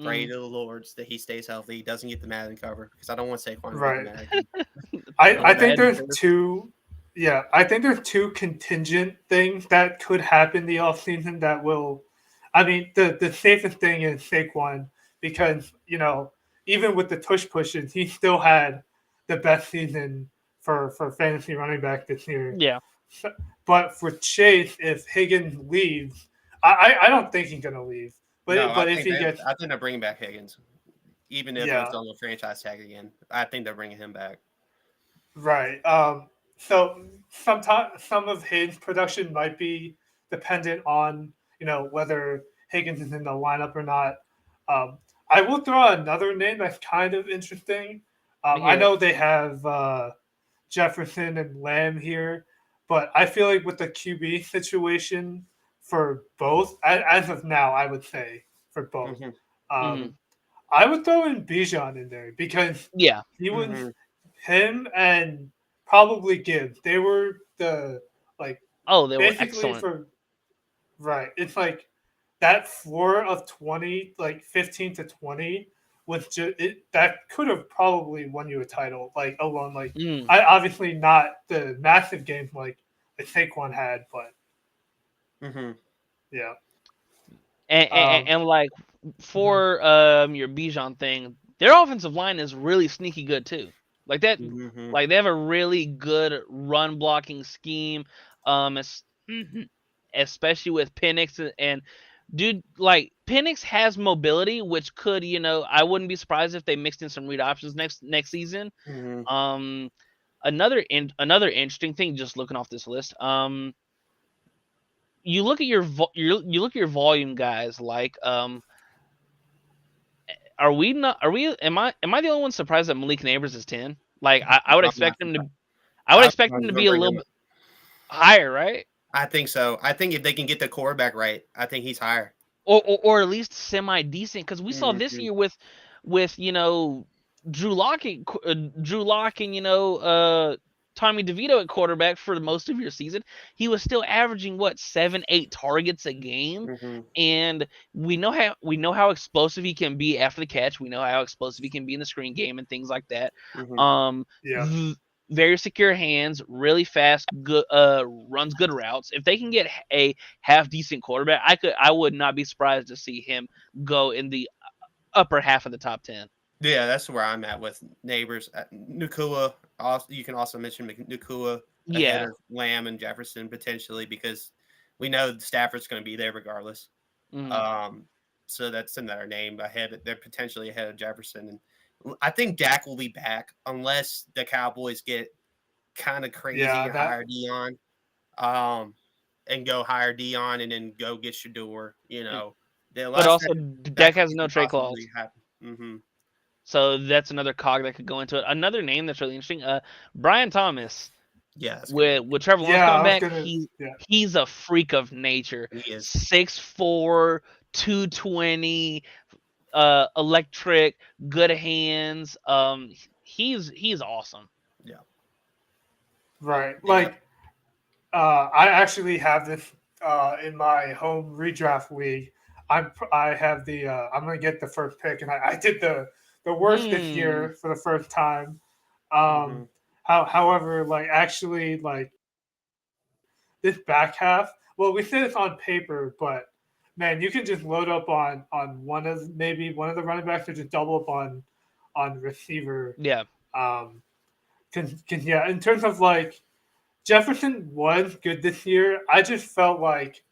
Pray to the Lords that he stays healthy. He doesn't get the Madden cover because I don't want Saquon to Right. get the Madden. I think there's two. Yeah, I think there's two contingent things that could happen the offseason that will. I mean, the safest thing is Saquon because even with the tush pushes, he still had the best season for fantasy running back this year. Yeah. But for Chase, if Higgins leaves, I don't think he's gonna leave. But if he gets, I think they're bringing back Higgins, even if it's on the franchise tag again. I think they're bringing him back. Right. So sometimes some of his production might be dependent on whether Higgins is in the lineup or not. I will throw out another name that's kind of interesting. I know they have Jefferson and Lamb here, but I feel like with the QB situation for both, as of now, I would say for both, I would throw in Bijan in there because he was him and probably Gibbs. They were the they were excellent. Right. It's like that floor of 20, like 15 to 20 was that could have probably won you a title, like alone. Like I obviously not the massive games like Saquon had, but yeah. And like for your Bijan thing, their offensive line is really sneaky good too. Like that, like they have a really good run blocking scheme, especially with Penix and dude. Like Penix has mobility, which could I wouldn't be surprised if they mixed in some read options next season. Another interesting thing, just looking off this list, you look at your volume guys. Like, am I the only one surprised that Malik Neighbors is 10? Like, I would expect him to. I would expect him to be a little bit higher, right? I think so. I think if they can get the quarterback right, I think he's higher, or at least semi decent. Because we saw this year with Drew Lock and Tommy DeVito at quarterback for most of your season, he was still averaging 7-8 targets a game, and we know how explosive he can be after the catch. We know how explosive he can be in the screen game and things like that. Very secure hands, really fast, good runs good routes. If they can get a half decent quarterback, I would not be surprised to see him go in the upper half of the top 10. Yeah, that's where I'm at with Neighbors. Nacua, you can also mention Nacua ahead of Lamb and Jefferson potentially because we know Stafford's going to be there regardless. So that's another name ahead. They're potentially ahead of Jefferson, and I think Dak will be back unless the Cowboys get kind of crazy and hire Dion. and go hire Dion and then go get Shador. The But less also, Dak has no could trade possibly clause. happen. Mm-hmm. So that's another cog that could go into it. Another name that's really interesting, Brian Thomas. Yeah, that's good. With Trevor Lawrence Yeah, coming I was back, gonna. Yeah, he's a freak of nature. He is. 6'4", 220, electric, good hands. He's awesome. Yeah. right. Yeah. Like, I actually have this in my home redraft league. I have the I'm gonna get the first pick, and I did the worst this year for the first time. Mm-hmm. However, like actually, like this back half. Well, we say this on paper, but man, you can just load up on maybe one of the running backs, or just double up on receiver. Yeah. Yeah, in terms of like Jefferson was good this year. I just felt like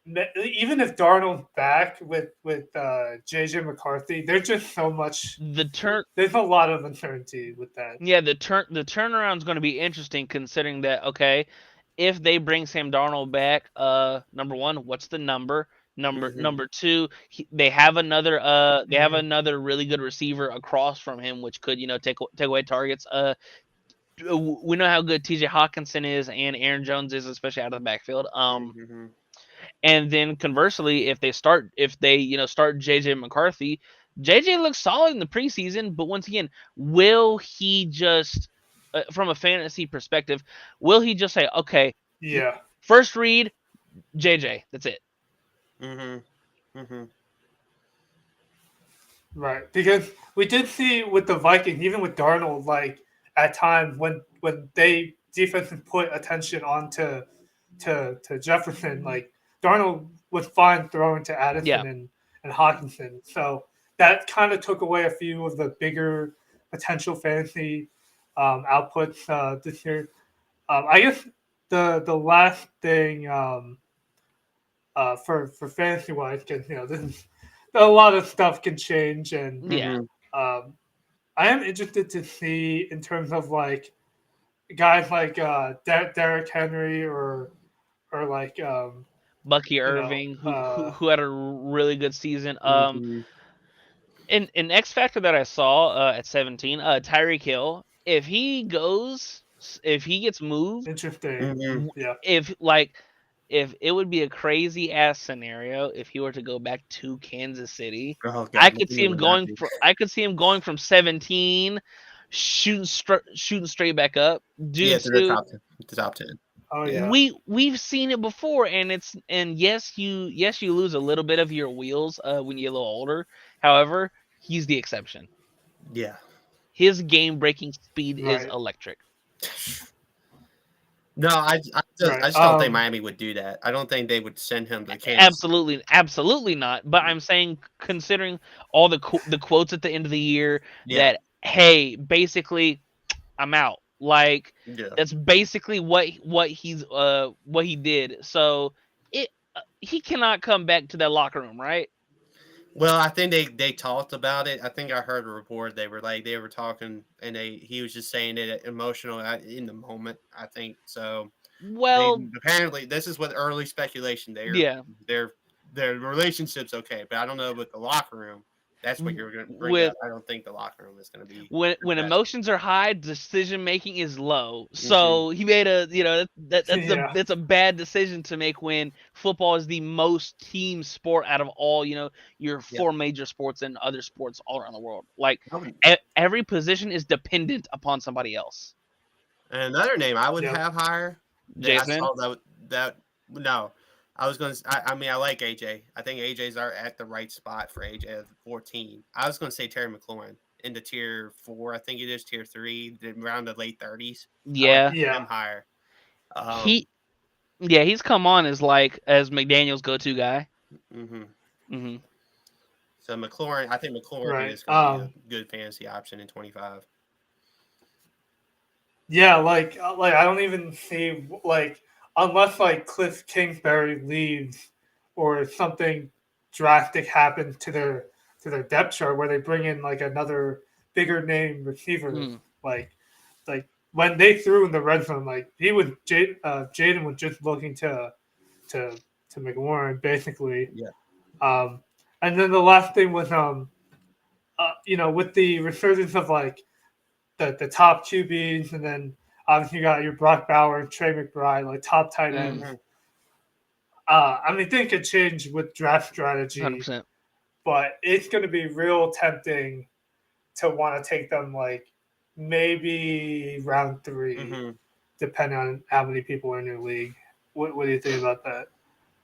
even if Darnold's back with JJ McCarthy, there's just so much. There's a lot of uncertainty with that. Yeah, the turnaround's going to be interesting considering that. Okay, if they bring Sam Darnold back, number one, what's the number? Number two, they have another really good receiver across from him, which could take away targets. We know how good T.J. Hawkinson is and Aaron Jones is, especially out of the backfield. Mm-hmm. And then conversely, if they start JJ McCarthy, JJ looks solid in the preseason, but once again, will he just from a fantasy perspective, will he just say, okay, Yeah. first read, JJ, that's it? Mm-hmm. Mm-hmm. Right, because we did see with the Vikings, even with Darnold, like at times when they defenses put attention on to Jefferson, like Darnold was fine throwing to Addison Yeah. and Hawkinson. So that kind of took away a few of the bigger potential fantasy outputs this year. I guess the last thing for fantasy wise, because this is a lot of stuff can change, and Yeah. I am interested to see in terms of like guys like Derrick Henry or like Bucky you know Irving, who had a really good season. Mm-hmm. An X factor that I saw at 17, Tyreek Hill. If he gets moved, interesting. Mm-hmm. Yeah. if it would be a crazy ass scenario if he were to go back to Kansas City, Oh I God, could see him going from 17, shooting straight back up due yeah, to the to top 10. Oh Yeah. yeah. we've seen it before, and yes you lose a little bit of your wheels when you get a little older. However, he's the exception. Yeah. His game breaking speed is Right. electric. No, I Right. just don't think Miami would do that. I don't think they would send him to Kansas. Absolutely not. But I'm saying, considering all the quotes at the end of the year, Yeah. that hey, basically, I'm out. Like Yeah. that's basically what he did. So he cannot come back to that locker room, right? Well, I think they talked about it. I think I heard a report. They were talking, and he was just saying it emotional in the moment. I think so. Well, Apparently this is what early speculation. yeah. Their relationship's okay, but I don't know with the locker room. That's what you're going to bring With up. I don't think the locker room is going to be when the best. emotions are high, decision making is low. So he made that's a bad decision to make when football is the most team sport out of all your four major sports and other sports all around the world. Like every position is dependent upon somebody else. And another name I would have higher. Jason. I saw that no. I was going to. I mean, I like AJ. I think AJ's are at the right spot for AJ at 14. I was going to say Terry McLaurin in the tier 4. I think it is tier 3, around the late 30s. Yeah, him higher. He's come on as McDaniel's go-to guy. Mm-hmm. So McLaurin, I think McLaurin is going to be a good fantasy option in 25. Yeah, like I don't even see like unless like Cliff Kingsbury leaves or something drastic happens to their depth chart where they bring in like another bigger name receiver like when they threw in the red zone, like Jaden was just looking to McLaurin basically. Yeah. And then the last thing was with the resurgence of like the top QBs, and then obviously you got your Brock Bauer and Trey McBride, like top tight ends. Mhm. I mean, things could change with draft strategy, 100%. but it's going to be real tempting to want to take them like maybe round 3, Mhm. depending on how many people are in your league. What do you think about that?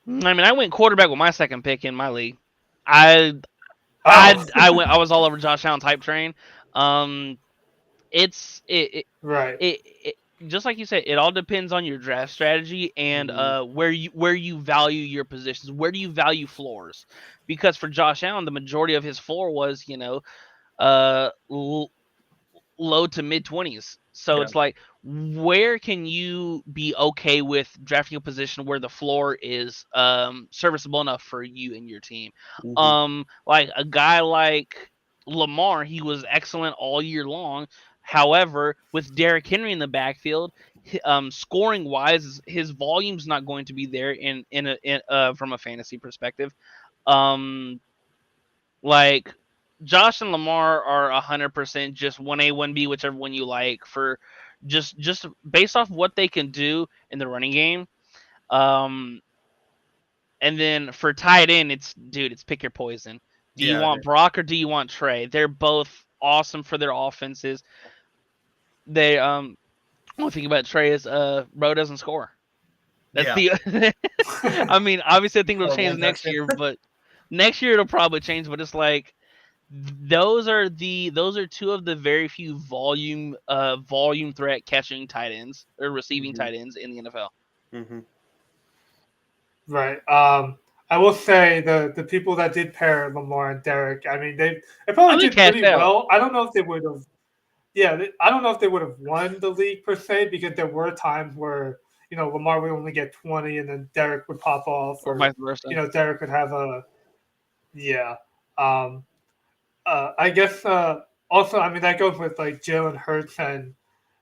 I mean, I went quarterback with my second pick in my league. I Oh, was all over Josh Allen's hype train. It's right. it just like you said, it all depends on your draft strategy and where you value your positions. Where do you value floors? Because for Josh Allen, the majority of his floor was low to mid 20s. So Yeah. it's like, where can you be okay with drafting a position where the floor is serviceable enough for you and your team? Mhm. Like a guy like Lamar, he was excellent all year long. However, with Derrick Henry in the backfield, scoring wise, his volume's not going to be there from a fantasy perspective. Um, like Josh and Lamar are 100% just 1A, 1B, whichever one you like, for just based off what they can do in the running game. And then for tight end, it's pick your poison. Do you Yeah. want Brock or do you want Trey? They're both awesome for their offenses. They one thing about Trey is Bro doesn't score. That's Yeah. the I mean, obviously I think it'll Or change one next touchdown. year, but next year it'll probably change, but it's like those are two of the very few volume threat catching tight ends or receiving Mhm. tight ends in the NFL. Mhm. Right. I will say the people that did pair Lamar and Derek, I mean, they Oh, probably they did cashed pretty out. well. I don't know if they would have. Yeah, I don't know if they would have won the league per se, because there were times where Lamar would only get 20, and then Derek would pop off, Or or vice versa. Derek would have a yeah. Um, I guess also, I mean, that goes with like Jalen Hurts and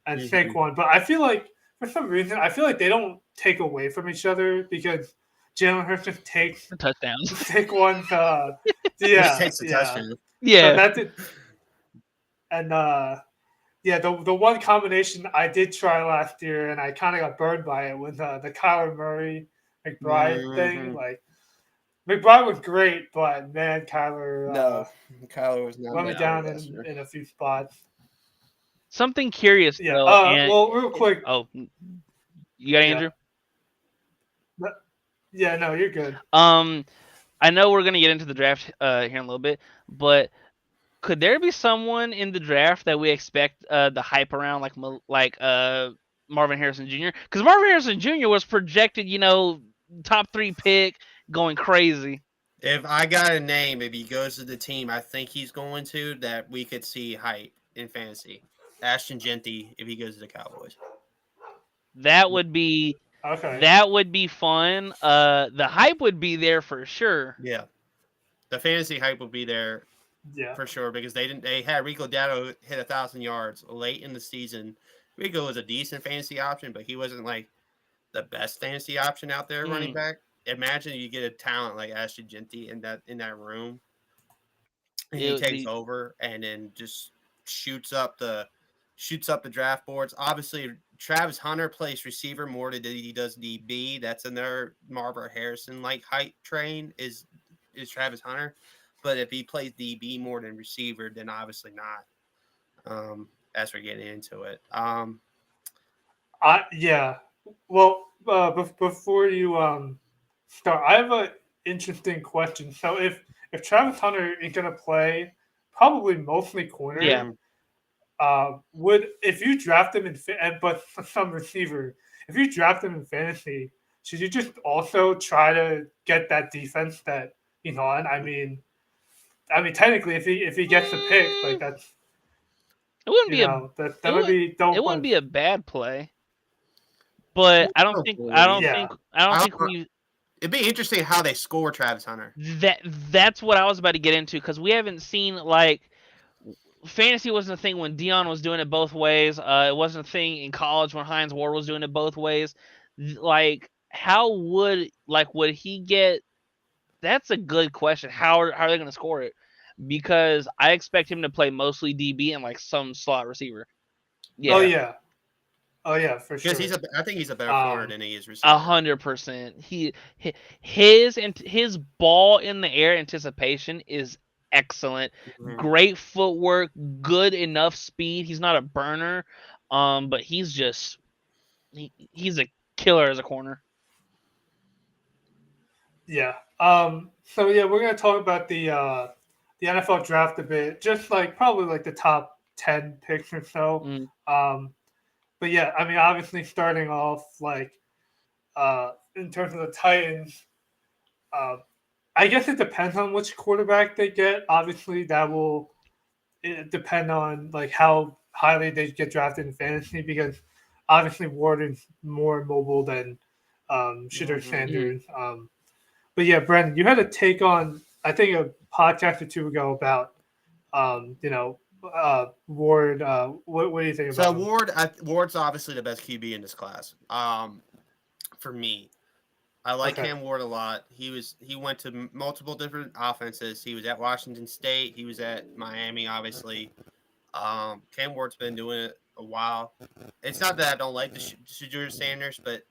Mhm. Saquon, but I feel like for some reason I feel like they don't take away from each other, because Jalen Hurts just takes The touchdowns. Saquon's Just yeah, takes the yeah. touchdown. So Yeah. that's it. And yeah, the one combination I did try last year and I kind of got burned by it was the Kyler Murray McBride thing. Mhm. Like, McBride was great, but man, Kyler No, Kyler was not let me that out down last year. in a few spots. Something curious Yeah. though, and Well, real quick. you got it, Yeah. Andrew? Yeah. No, you're good. I know we're gonna get into the draft here in a little bit, but could there be someone in the draft that we expect the hype around, like Marvin Harrison Jr.? Because Marvin Harrison Jr. was projected, top 3 pick, going crazy. If I got a name, if he goes to the team, I think he's going to, that we could see hype in fantasy. Ashton Genty, if he goes to the Cowboys. That would be Okay. fun. The hype would be there for sure. Yeah, the fantasy hype will be there Yeah. for sure, because they had Rico Dowdle hit 1,000 yards late in the season. Rico was a decent fantasy option, but he wasn't like the best fantasy option out there running back. Imagine you get a talent like Ashton Genty in that room, and It he would takes be over and then just shoots up the draft boards. Obviously, Travis Hunter plays receiver more than he does DB. That's another Marvin Harrison like height train is Travis Hunter. But if he plays DB more than receiver, then obviously not. As we're getting into it. Yeah. Well, before you start, I have a interesting question. So if Travis Hunter is gonna play probably mostly corner, yeah. Mhm. would if you draft him but for some receiver, if you draft him in fantasy, should you just also try to get that defense that he's on? I mean, technically, if he gets the pick, like that's It wouldn't be a that might be it don't wouldn't want. be a bad play, but I don't think Yeah. we It'd be interesting how they score Travis Hunter. that's what I was about to get into, because we haven't seen, like, fantasy wasn't a thing when Dion was doing it both ways. It wasn't a thing in college when Hines Ward was doing it both ways. Like, how would he get? That's a good question. How are they going to score it? Because I expect him to play mostly DB and like some slot receiver. Oh Yeah, yeah, for sure. Because I think he's a better corner than he is receiver. 100%. His ball in the air anticipation is excellent. Mhm. Great footwork, good enough speed. He's not a burner, but he's he's a killer as a corner. Yeah. So yeah, we're gonna talk about the NFL draft a bit, just like probably like the top 10 picks or so. Mm. But yeah, I mean, obviously starting off like in terms of the Titans, uh, I guess it depends on which quarterback they get. Obviously, that will depend on like how highly they get drafted in fantasy because obviously Ward is more mobile than Shedeur Sanders. But yeah, Brendan, you had a take on I think a podcast or two ago about Ward. What do you think So about him? Ward's obviously the best QB in this class. For me, I like Okay. Cam Ward a lot. He went to multiple different offenses. He was at Washington State. He was at Miami, obviously. Cam Ward's been doing it a while. It's not that I don't like the Shedeur Sanders, but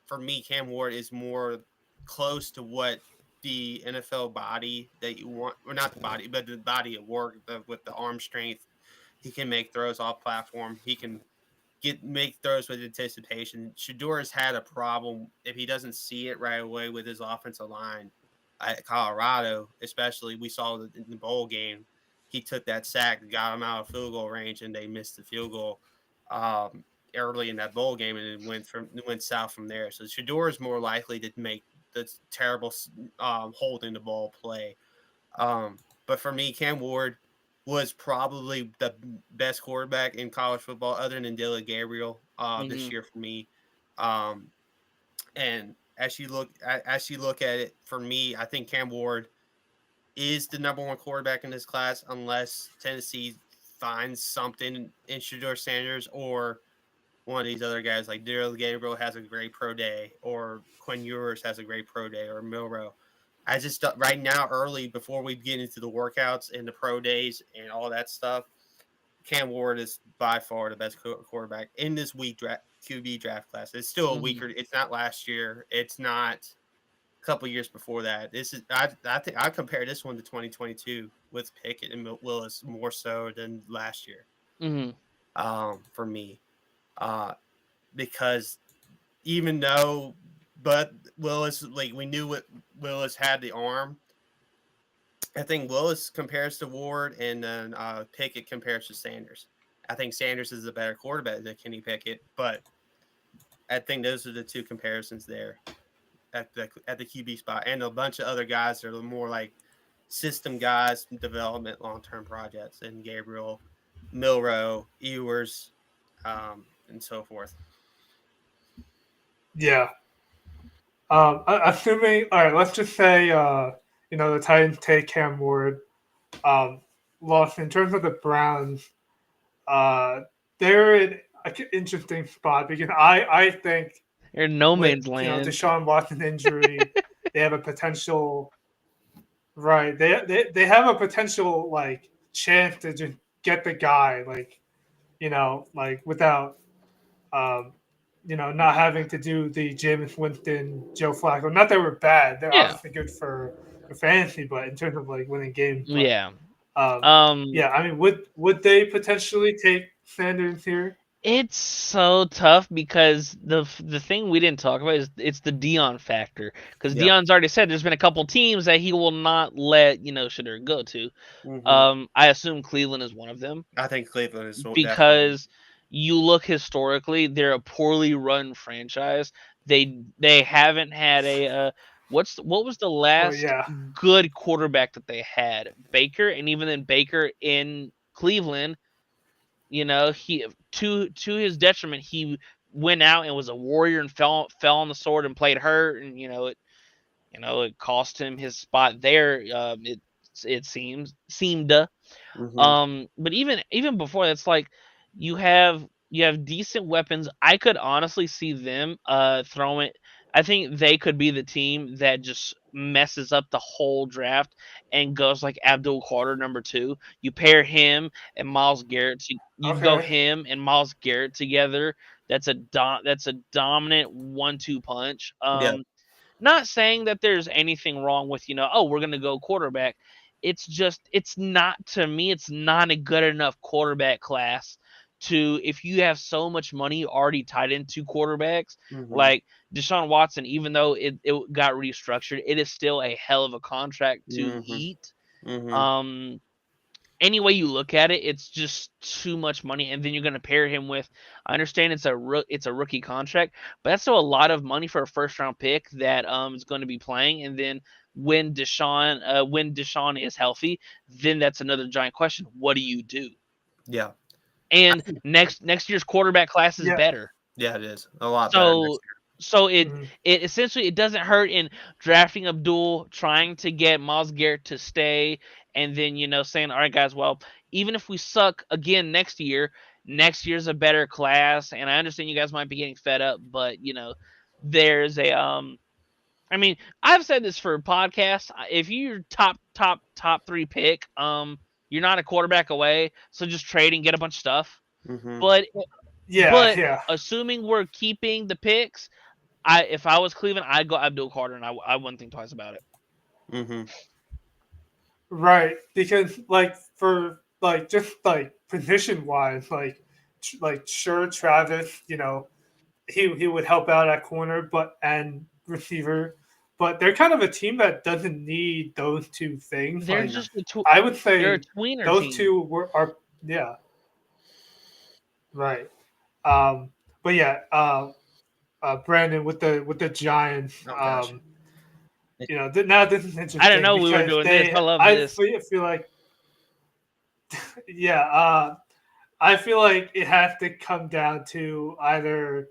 for me, Cam Ward is more close to what the NFL body that you want, or not the body, but the body of work with the arm strength. He can make throws off platform. He can make throws with anticipation. Shedeur has had a problem if he doesn't see it right away with his offensive line at Colorado, especially we saw in the bowl game. He took that sack, got him out of field goal range, and they missed the field goal early in that bowl game, and it went south from there. So Shedeur is more likely to make the terrible holding the ball play. But for me, Cam Ward was probably the best quarterback in college football, other than Dylan Gabriel this year for me. And as you look at it, for me, I think Cam Ward is the number one quarterback in this class, unless Tennessee finds something in Shedeur Sanders or one of these other guys like Dylan Gabriel has a great pro day, or Quinn Ewers has a great pro day, or Milrow. I just right now, early before we get into the workouts and the pro days and all that stuff, Cam Ward is by far the best quarterback in this QB draft class. It's still a weaker. It's not last year. It's not a couple years before that. This is I think I compare this one to 2022 with Pickett and Willis more so than last year. For me, because even though, but Willis, like we knew what Willis had the arm. I think Willis compares to Ward, and then Pickett compares to Sanders. I think Sanders is a better quarterback than Kenny Pickett, but I think those are the two comparisons there at the QB spot, and a bunch of other guys that are more like system guys, development, long term projects, and Gabriel, Milrow, Ewers, and so forth. Yeah. Assuming, all right, let's just say, the Titans take Cam Ward. Lost in terms of the Browns, they're in an interesting spot because I think they're no with man's land. Deshaun Watson injury, they have a potential. Right, they have a potential like chance to just get the guy like, like without not having to do the Jameis Winston, Joe Flacco. Not that we're bad; they're obviously good for fantasy, but in terms of like winning games, but, Yeah. yeah. I mean, would they potentially take Sanders here? It's so tough because the thing we didn't talk about is it's the Dion factor, because Dion's already said there's been a couple teams that he will not let Shedeur go to. I assume Cleveland is one of them. I think Cleveland is because you look historically, they're a poorly run franchise. They haven't had a what was the last good quarterback that they had? Baker, and even then Baker in Cleveland, he to his detriment, he went out and was a warrior and fell on the sword and played hurt, and it cost him his spot there. It seemed. Mhm. But even before that's like you have decent weapons. I could honestly see them throwing. I think they could be the team that just messes up the whole draft and goes like Abdul Carter #2. You pair him and Miles Garrett. You go Okay. him and Miles Garrett together. That's a dominant 1-2 punch. Yeah. Not saying that there's anything wrong with, oh, we're going to go quarterback. It's just, it's not, to me, it's not a good enough quarterback class to, if you have so much money already tied into quarterbacks, Mhm. like Deshaun Watson, even though it got restructured, it is still a hell of a contract to Mhm. eat. Mhm. Um, any way you look at it, it's just too much money. And then you're going to pair him with. I understand it's a rookie contract, but that's still a lot of money for a first round pick that is going to be playing. And then when Deshaun is healthy, then that's another giant question. What do you do? Yeah. And next year's quarterback class is Yeah. better. Yeah, it is a lot better So next year. so it Mhm. it essentially it doesn't hurt in drafting Abdul, trying to get Miles Garrett to stay, and then saying, all right, guys, well, even if we suck again next year's a better class, and I understand you guys might be getting fed up, but there's a I mean, I've said this for podcasts. If you're top three pick, you're not a quarterback away, so just trade and get a bunch of stuff. Mhm. But Yeah. but Yeah. assuming we're keeping the picks, if I was Cleveland, I'd go Abdul Carter, and I wouldn't think twice about it. Mhm. Right. Because like for like just like position wise, like sure Travis, he would help out at corner, but and receiver, but they're kind of a team that doesn't need those two things. They're Like Yeah. just I would they're a say tweener those team. two are yeah, right. Um, but yeah, Brandon with the Giants. Oh gosh. Now this is I didn't interesting know we were because doing this. I love I this. feel like yeah, I feel like it has to come down to either.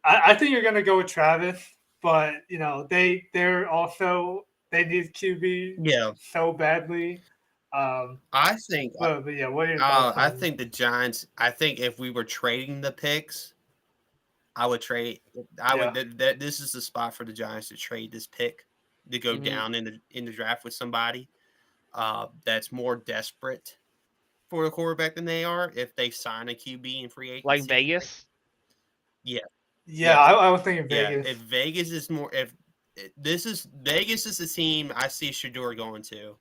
I think you're gonna go with Travis, but they're also they need QB Yeah. so badly. Um, I think. but yeah, what are your thoughts I on? think the Giants. I think if we were trading the picks, I would trade. I would. Yeah, This is the spot for the Giants to trade this pick to go Hmm. down in the draft with somebody that's more desperate for a quarterback than they are. If they sign a QB in free Like agency, Vegas. yeah, yeah, yes, I was thinking yeah. Vegas. If Vegas is more, if this is Vegas is the team I see Shador going to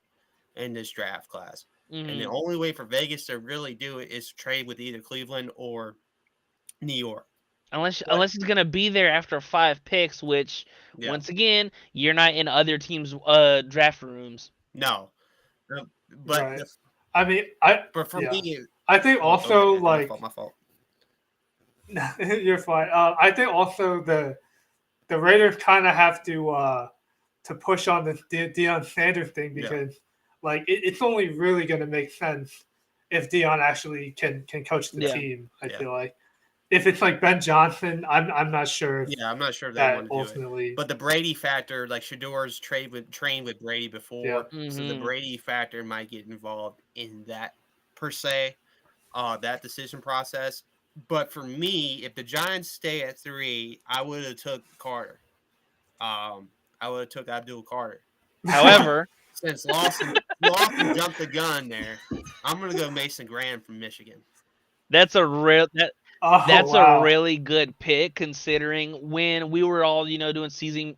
in this draft class. And the Hmm. only way for Vegas to really do it is trade with either Cleveland or New York. But Unless he's gonna be there after 5 picks, which yeah, once again you're not in other teams' draft rooms. no. But Right. I mean, I but for yeah, me, I think oh, go ahead, also Andrew. My like fault. My fault. you're fine. I think also the Raiders kind of have to push on this Deion Sanders thing Yeah. because like it's only really going to make sense if Dion actually can coach the Yeah. team. I Yeah. feel like if it's like Ben Johnson, I'm not sure if Yeah. I'm not sure if they that want to do it. ultimately. But the Brady factor, like Shador's trained with Brady Yeah, before, so the Hmm. Brady factor might get involved in that per se, that decision process. But for me, if the Giants stay at 3, I would have took Carter. Um, I would have took Abdul Carter. But However, since Lawson jumped the gun there, I'm gonna go Mason Graham from Michigan. that's a real oh that's a wow, really good pick considering when we were all doing season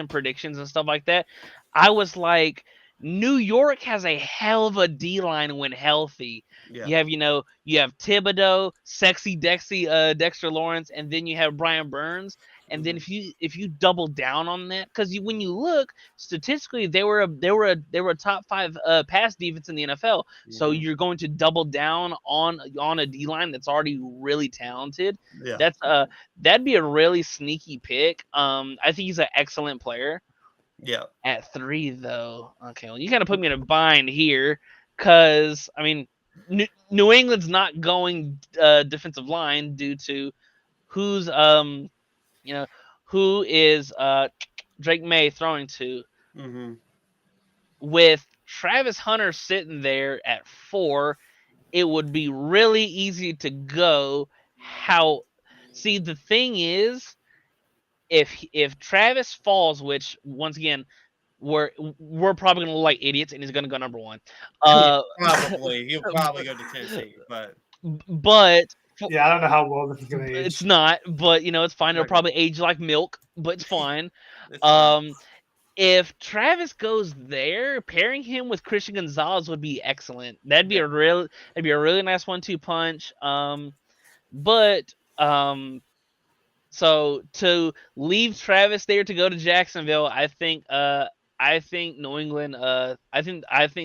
predictions and stuff like that. I was like, New York has a hell of a D line when healthy. Yeah. You have Thibodeau, sexy Dexter Lawrence, and then you have Brian Burns. And then Mhm. if you double down on that, because when you look statistically, they were a top 5 pass defense in the NFL. So Mhm. you're going to double down on a D line that's already really talented. Yeah. That'd be a really sneaky pick. I think he's an excellent player. Yeah. At 3 though, okay, well you kind of put me in a bind here, because I mean New England's not going defensive line due to who's you know who is Drake May throwing to. Mhm. with Travis Hunter sitting there at 4, it would be really easy to go. See, the thing is, if Travis falls, which once again we're probably gonna look like idiots, and he's gonna go number 1. Probably he'll probably go to Tennessee, but But Yeah, I don't know how well this is gonna age. it's not. But it's fine. It'll Right. probably age like milk, but it's fine. it's fine. If Travis goes there, pairing him with Christian Gonzalez would be excellent. That'd be a really nice 1-2 punch. So to leave Travis there to go to Jacksonville, I think New England. I think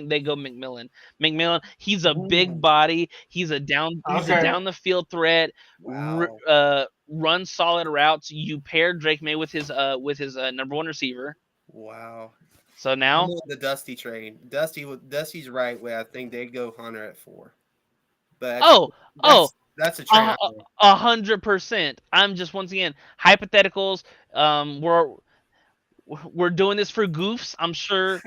they go McMillan. McMillan, he's a big body. He's a down the field threat. Wow. Run solid routes. You pair Drake May with his number 1 receiver. Wow. So now I'm on the Dusty train. Dusty's right where I think they go Hunter at 4. But that's a train. 100%. I'm just once again hypotheticals. We're doing this for goofs. I'm sure.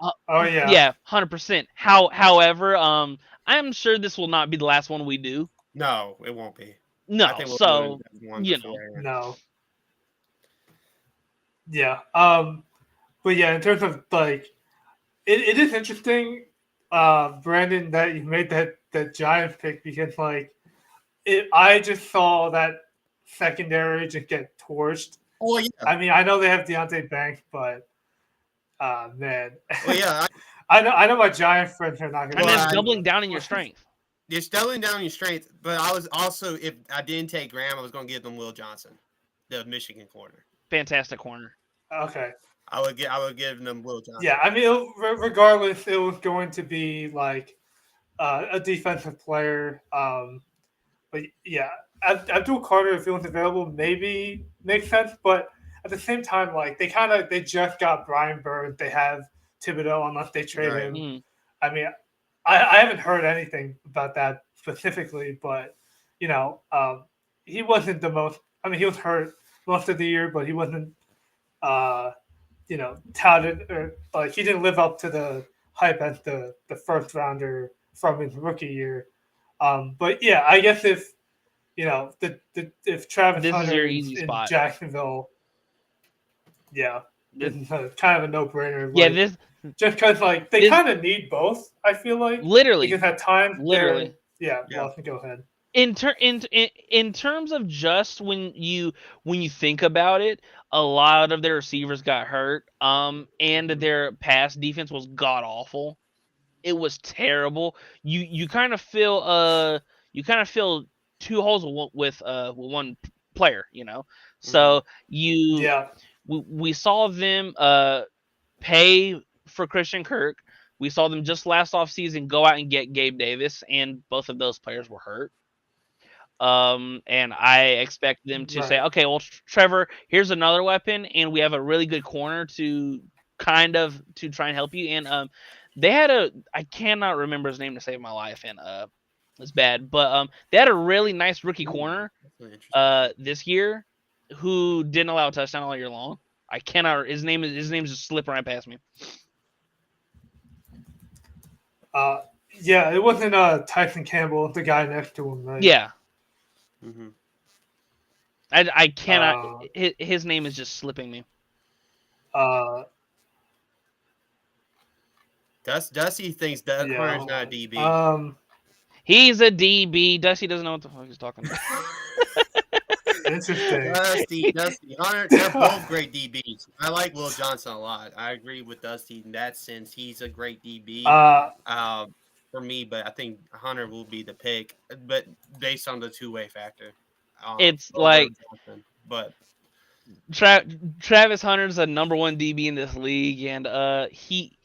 Oh yeah. Yeah, 100%. However, I'm sure this will not be the last one we do. No, it won't be. No, I think we'll so do one you before Aaron. No. Yeah. But yeah, in terms of like, it is interesting, Brandon, that you made that Giants pick, because like, I just saw that secondary just get torched. Oh yeah. I mean, I know they have Deontay Banks, but man. Well, yeah. I know my Giant friends are not going to. that's doubling down in your strength. It's doubling down your strength, but I was also, if I didn't take Graham, I was going to give them Will Johnson, the Michigan corner. Fantastic corner. Okay. I would give them Will Johnson. Yeah, I mean, regardless, it was going to be like a defensive player. But yeah, Abdul Carter, if it was available, maybe makes sense. But at the same time, like they just got Brian Bird. They have Thibodeau unless they trade him. Mm. I mean, I haven't heard anything about that specifically, but he wasn't the most. I mean, he was hurt most of the year, but he wasn't, touted, or like he didn't live up to the hype as the first rounder from his rookie year. But yeah, I guess if if Travis This is Hunter your is easy in spot. Jacksonville, yeah, this is kind of a no-brainer. Yeah, like, just because like they kind of need both. I feel like literally because at times literally. Yeah. Well, go ahead. In terms of just when you think about it, a lot of their receivers got hurt, and their pass defense was god awful. It was terrible. You kind of feel two holes with one player, So we saw them pay for Christian Kirk. We saw them just last offseason go out and get Gabe Davis, and both of those players were hurt. And I expect them to say, okay, well, Trevor, here's another weapon, and we have a really good corner to try and help you. And they had I cannot remember his name to save my life, and it's bad, but they had a really nice rookie corner this year who didn't allow a touchdown all year long. I cannot. His name's just slipping right past me. Yeah, it wasn't Tyson Campbell, the guy next to him, right? Yeah. Mm-hmm. I cannot. His name is just slipping me. Dusty thinks that corner's not a DB. He's a DB. Dusty doesn't know what the fuck he's talking about. Interesting. Dusty, Hunter, they're both great DBs. I like Will Johnson a lot. I agree with Dusty in that sense. He's a great DB for me, but I think Hunter will be the pick, but based on the two-way factor. It's like, Johnson, but Travis Hunter's a number 1 DB in this league, and he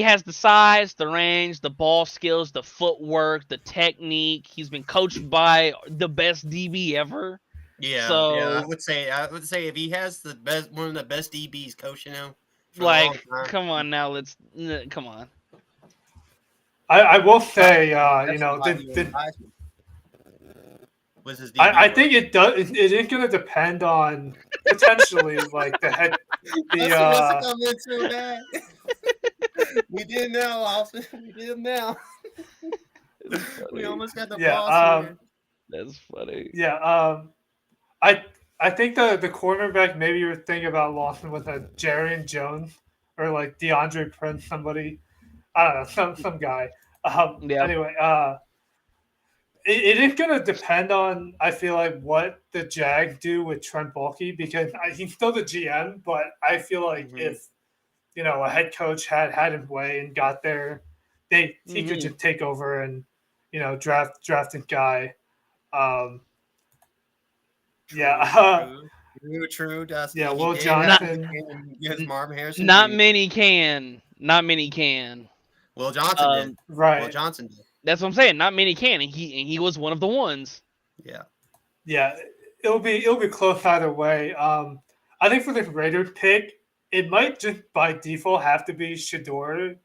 has the size, the range, the ball skills, the footwork, the technique. He's been coached by the best DB ever. Yeah, so, yeah, I would say if he has one of the best DBs coaching him, like, come on now, come on. I will say, was his DB I think it does. It is going to depend on potentially like the head. We did now, Austin. We did now. That's We funny. almost got the Yeah, boss here. That's funny. Yeah, I think the cornerback maybe you were thinking about Lawson was a Jarian Jones or like DeAndre Prince, somebody. I don't know, some guy. Yeah. Anyway, it is gonna depend on I feel like what the Jags do with Trent Baalke because he's still the GM, but I feel like if a head coach had his way and got there, he could just take over and draft a guy. Um, True, Dusty. yeah, He Will did have Johnson. his Marvin Harrison Not Jr. many can. Not many can. Will Johnson did. Will Right. Johnson did. That's what I'm saying. Not many can. And he was one of the ones. Yeah. Yeah, it'll be close either way. I think for this Raiders pick, it might just by default have to be Shador,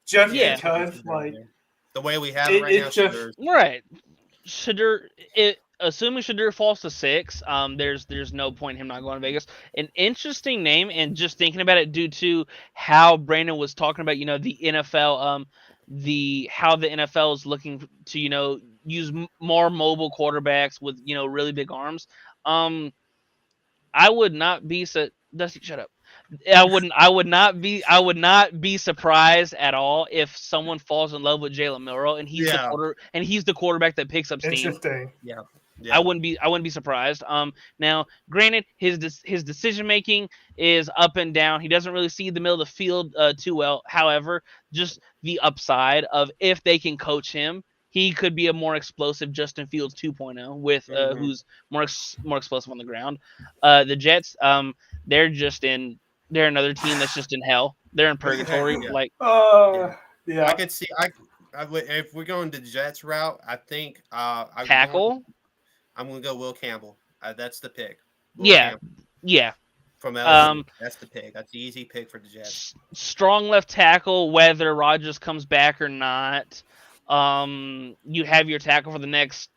just Yeah. because like the way we have it right now, it's just Shador's- Right. Shadur, assuming Shadur falls to 6, there's no point in him not going to Vegas. An interesting name, and just thinking about it due to how Brandon was talking about, the NFL, how the NFL is looking to, use more mobile quarterbacks with, really big arms. I would not be Dusty, shut up. I would not be surprised at all if someone falls in love with Jalen Milroe and he's the quarterback that picks up steam. interesting. Yeah. I wouldn't be surprised. Now, granted, his decision making is up and down. He doesn't really see the middle of the field too well. However, just the upside of if they can coach him, he could be a more explosive Justin Fields 2.0 with who's more explosive on the ground. The Jets, they're another team that's just in hell. They're in purgatory. Yeah. Yeah. I could see. If we're going the Jets route, I think Tackle. I'm going to go Will Campbell. That's the pick. Yeah. From LSU. That's the pick. That's the easy pick for the Jets. Strong left tackle, whether Rodgers comes back or not. You have your tackle for the next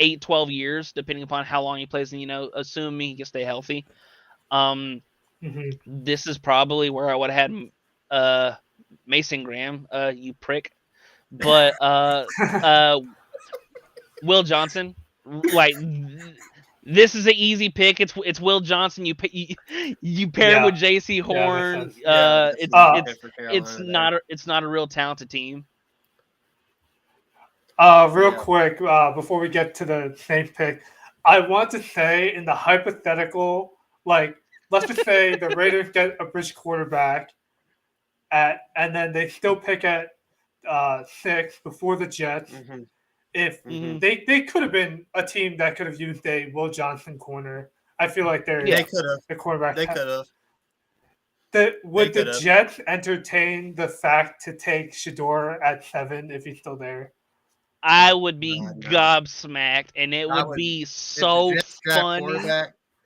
8-12 years, depending upon how long he plays, and assuming he can stay healthy. This is probably where I would have had Mason Graham, you prick. But Will Johnson, this is an easy pick. It's Will Johnson. You pair him with J.C. Horn. It's not a real talented team. Real quick, before we get to the same pick, I want to say in the hypothetical, let's just say the Raiders get a bridge quarterback and then they still pick at 6 before the Jets. If they could have been a team that could have used a Will Johnson corner. I feel like they could have. The quarterback. They could have. Would the Jets entertain the fact to take Shador at 7 if he's still there? I would be gobsmacked, and it would be so funny.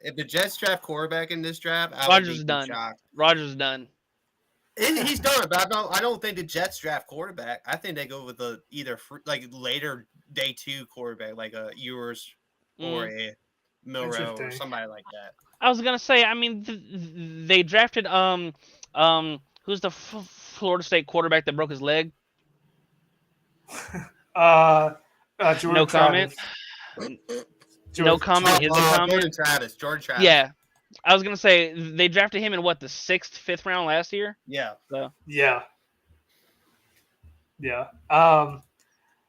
If the Jets draft quarterback in this draft, Rodgers would be done. shocked. Rodgers done. He's done, but I don't think the Jets draft quarterback. I think they go with either later day 2 quarterback, like a Ewers or a Milroe or somebody like that. I was gonna say, I mean, they drafted who's the Florida State quarterback that broke his leg? No comment. No comment. Is a comment. Jordan Travis. Yeah, I was gonna say they drafted him in the 6th, 5th round last year. Yeah. So. Yeah.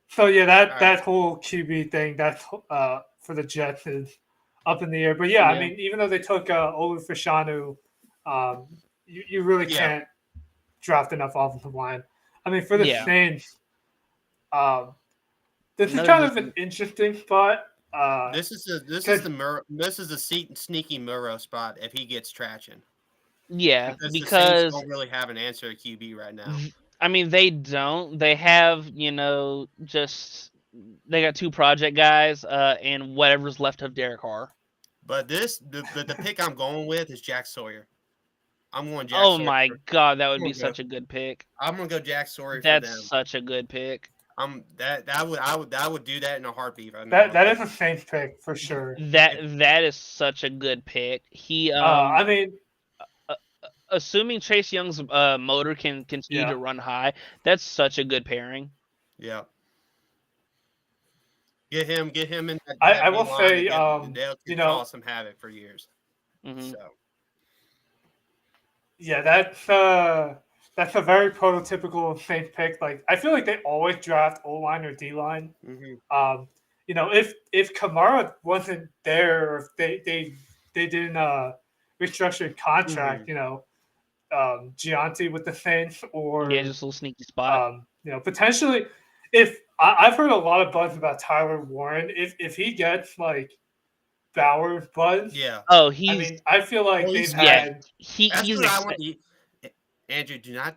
So that whole QB thing that's for the Jets is up in the air. But I mean, even though they took Olu Fashanu, you really can't draft enough offensive line. I mean, for the Saints, this is kind of an interesting spot. This is a sneaky Murrow spot if he gets traction. Yeah, because the Saints don't really have an answer at QB right now. I mean, they don't. They have, just they got 2 project guys, and whatever's left of Derek Carr. But the pick I'm going with is Jack Sawyer. I'm going Jack. Oh my God, that would be such a good pick. I'm gonna go Jack Sawyer. That's such a good pick. I would do that in a heartbeat right now. That is a Saints pick for sure. That is such a good pick. He I mean, assuming Chase Young's motor can continue to run high, that's such a good pairing. Yeah. Get him in that I will line say, and they'll you know, cause some havoc for years. Mm-hmm. So yeah, that's a very prototypical Saints pick. Like I feel like they always draft O line or D line. mhm. You know, if Kamara wasn't there, or if they didn't restructure a contract, you know, Gianti with the Saints, or Yeah, just a little sneaky spot. you know, potentially, if I've heard a lot of buzz about Tyler Warren, if he gets like Bauer's buzz, Yeah. Oh, I mean, I feel like they've yeah. had That's He's what I want. Andrew, do not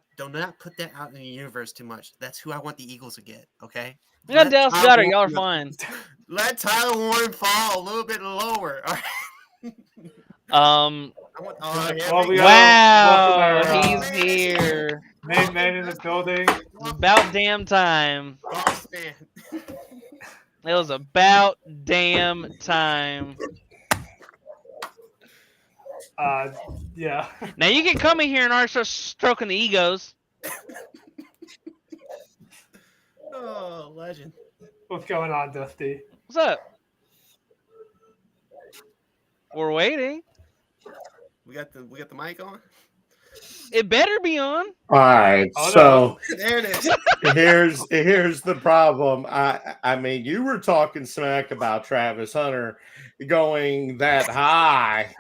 put that out in the universe too much. That's who I want the Eagles to get. Okay. we got Dallas Goedert. Y'all are fine. Let Tyler Warren fall a little bit lower. All right. I want, well, we wow, welcome our, he's here. main man in the building. About damn time. It It was about damn time. Yeah. Now you can come in here and start stroking the egos. Oh, legend. What's going on, Dusty? What's up? We're waiting. We got the mic on. It better be on. All right, Oh, so There it is. here's the problem. I mean, you were talking smack about Travis Hunter going that high.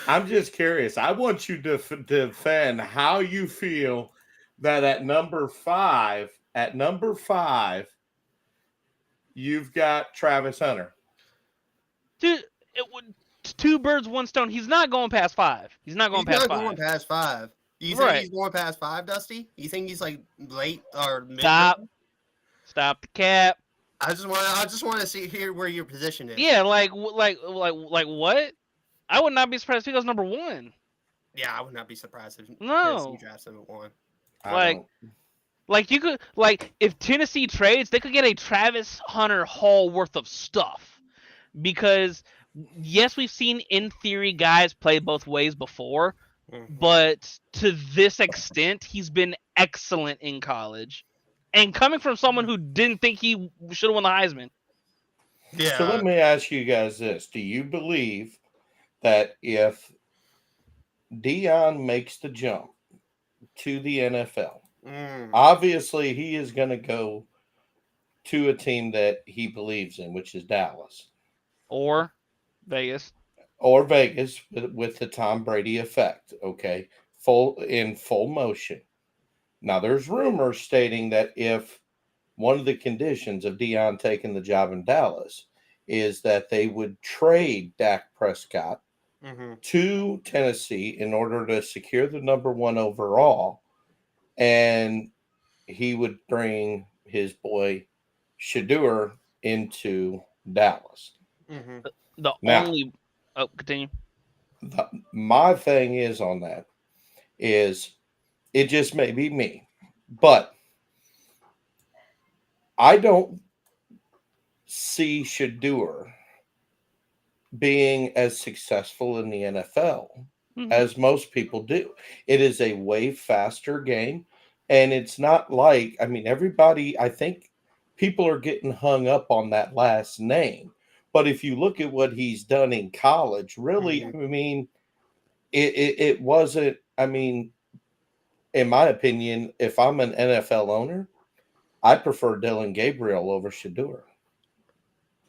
I'm just curious. I want you to defend how you feel that at number five, you've got Travis Hunter. Dude, it would. Two birds, one stone. He's not going past 5. He's not going past 5. Going past 5. You think he's going past 5, Dusty? You think he's like late or mid? Stop the cap. I just want to hear where your position is. Yeah, like what? I would not be surprised if he goes number 1. Yeah, I would not be surprised if Tennessee drafts him at 1. Like you could if Tennessee trades, they could get a Travis Hunter haul worth of stuff. Because yes, we've seen in theory guys play both ways before, but to this extent, he's been excellent in college. And coming from someone who didn't think he should have won the Heisman. Yeah. So let me ask you guys this. Do you believe that if Deion makes the jump to the NFL, obviously he is going to go to a team that he believes in, which is Dallas. Or Vegas. Or Vegas with the Tom Brady effect, okay? Full motion. Now, there's rumors stating that if one of the conditions of Deion taking the job in Dallas is that they would trade Dak Prescott to Tennessee in order to secure the number 1 overall, and he would bring his boy Shedeur into Dallas. Continue. My thing is on that is it just may be me, but I don't see Shedeur being as successful in the NFL as most people do. It is a way faster game, and it's not like, I mean, everybody, I think people are getting hung up on that last name. But if you look at what he's done in college, really, I mean, it wasn't, I mean, in my opinion, if I'm an NFL owner, I prefer Dylan Gabriel over Shedeur.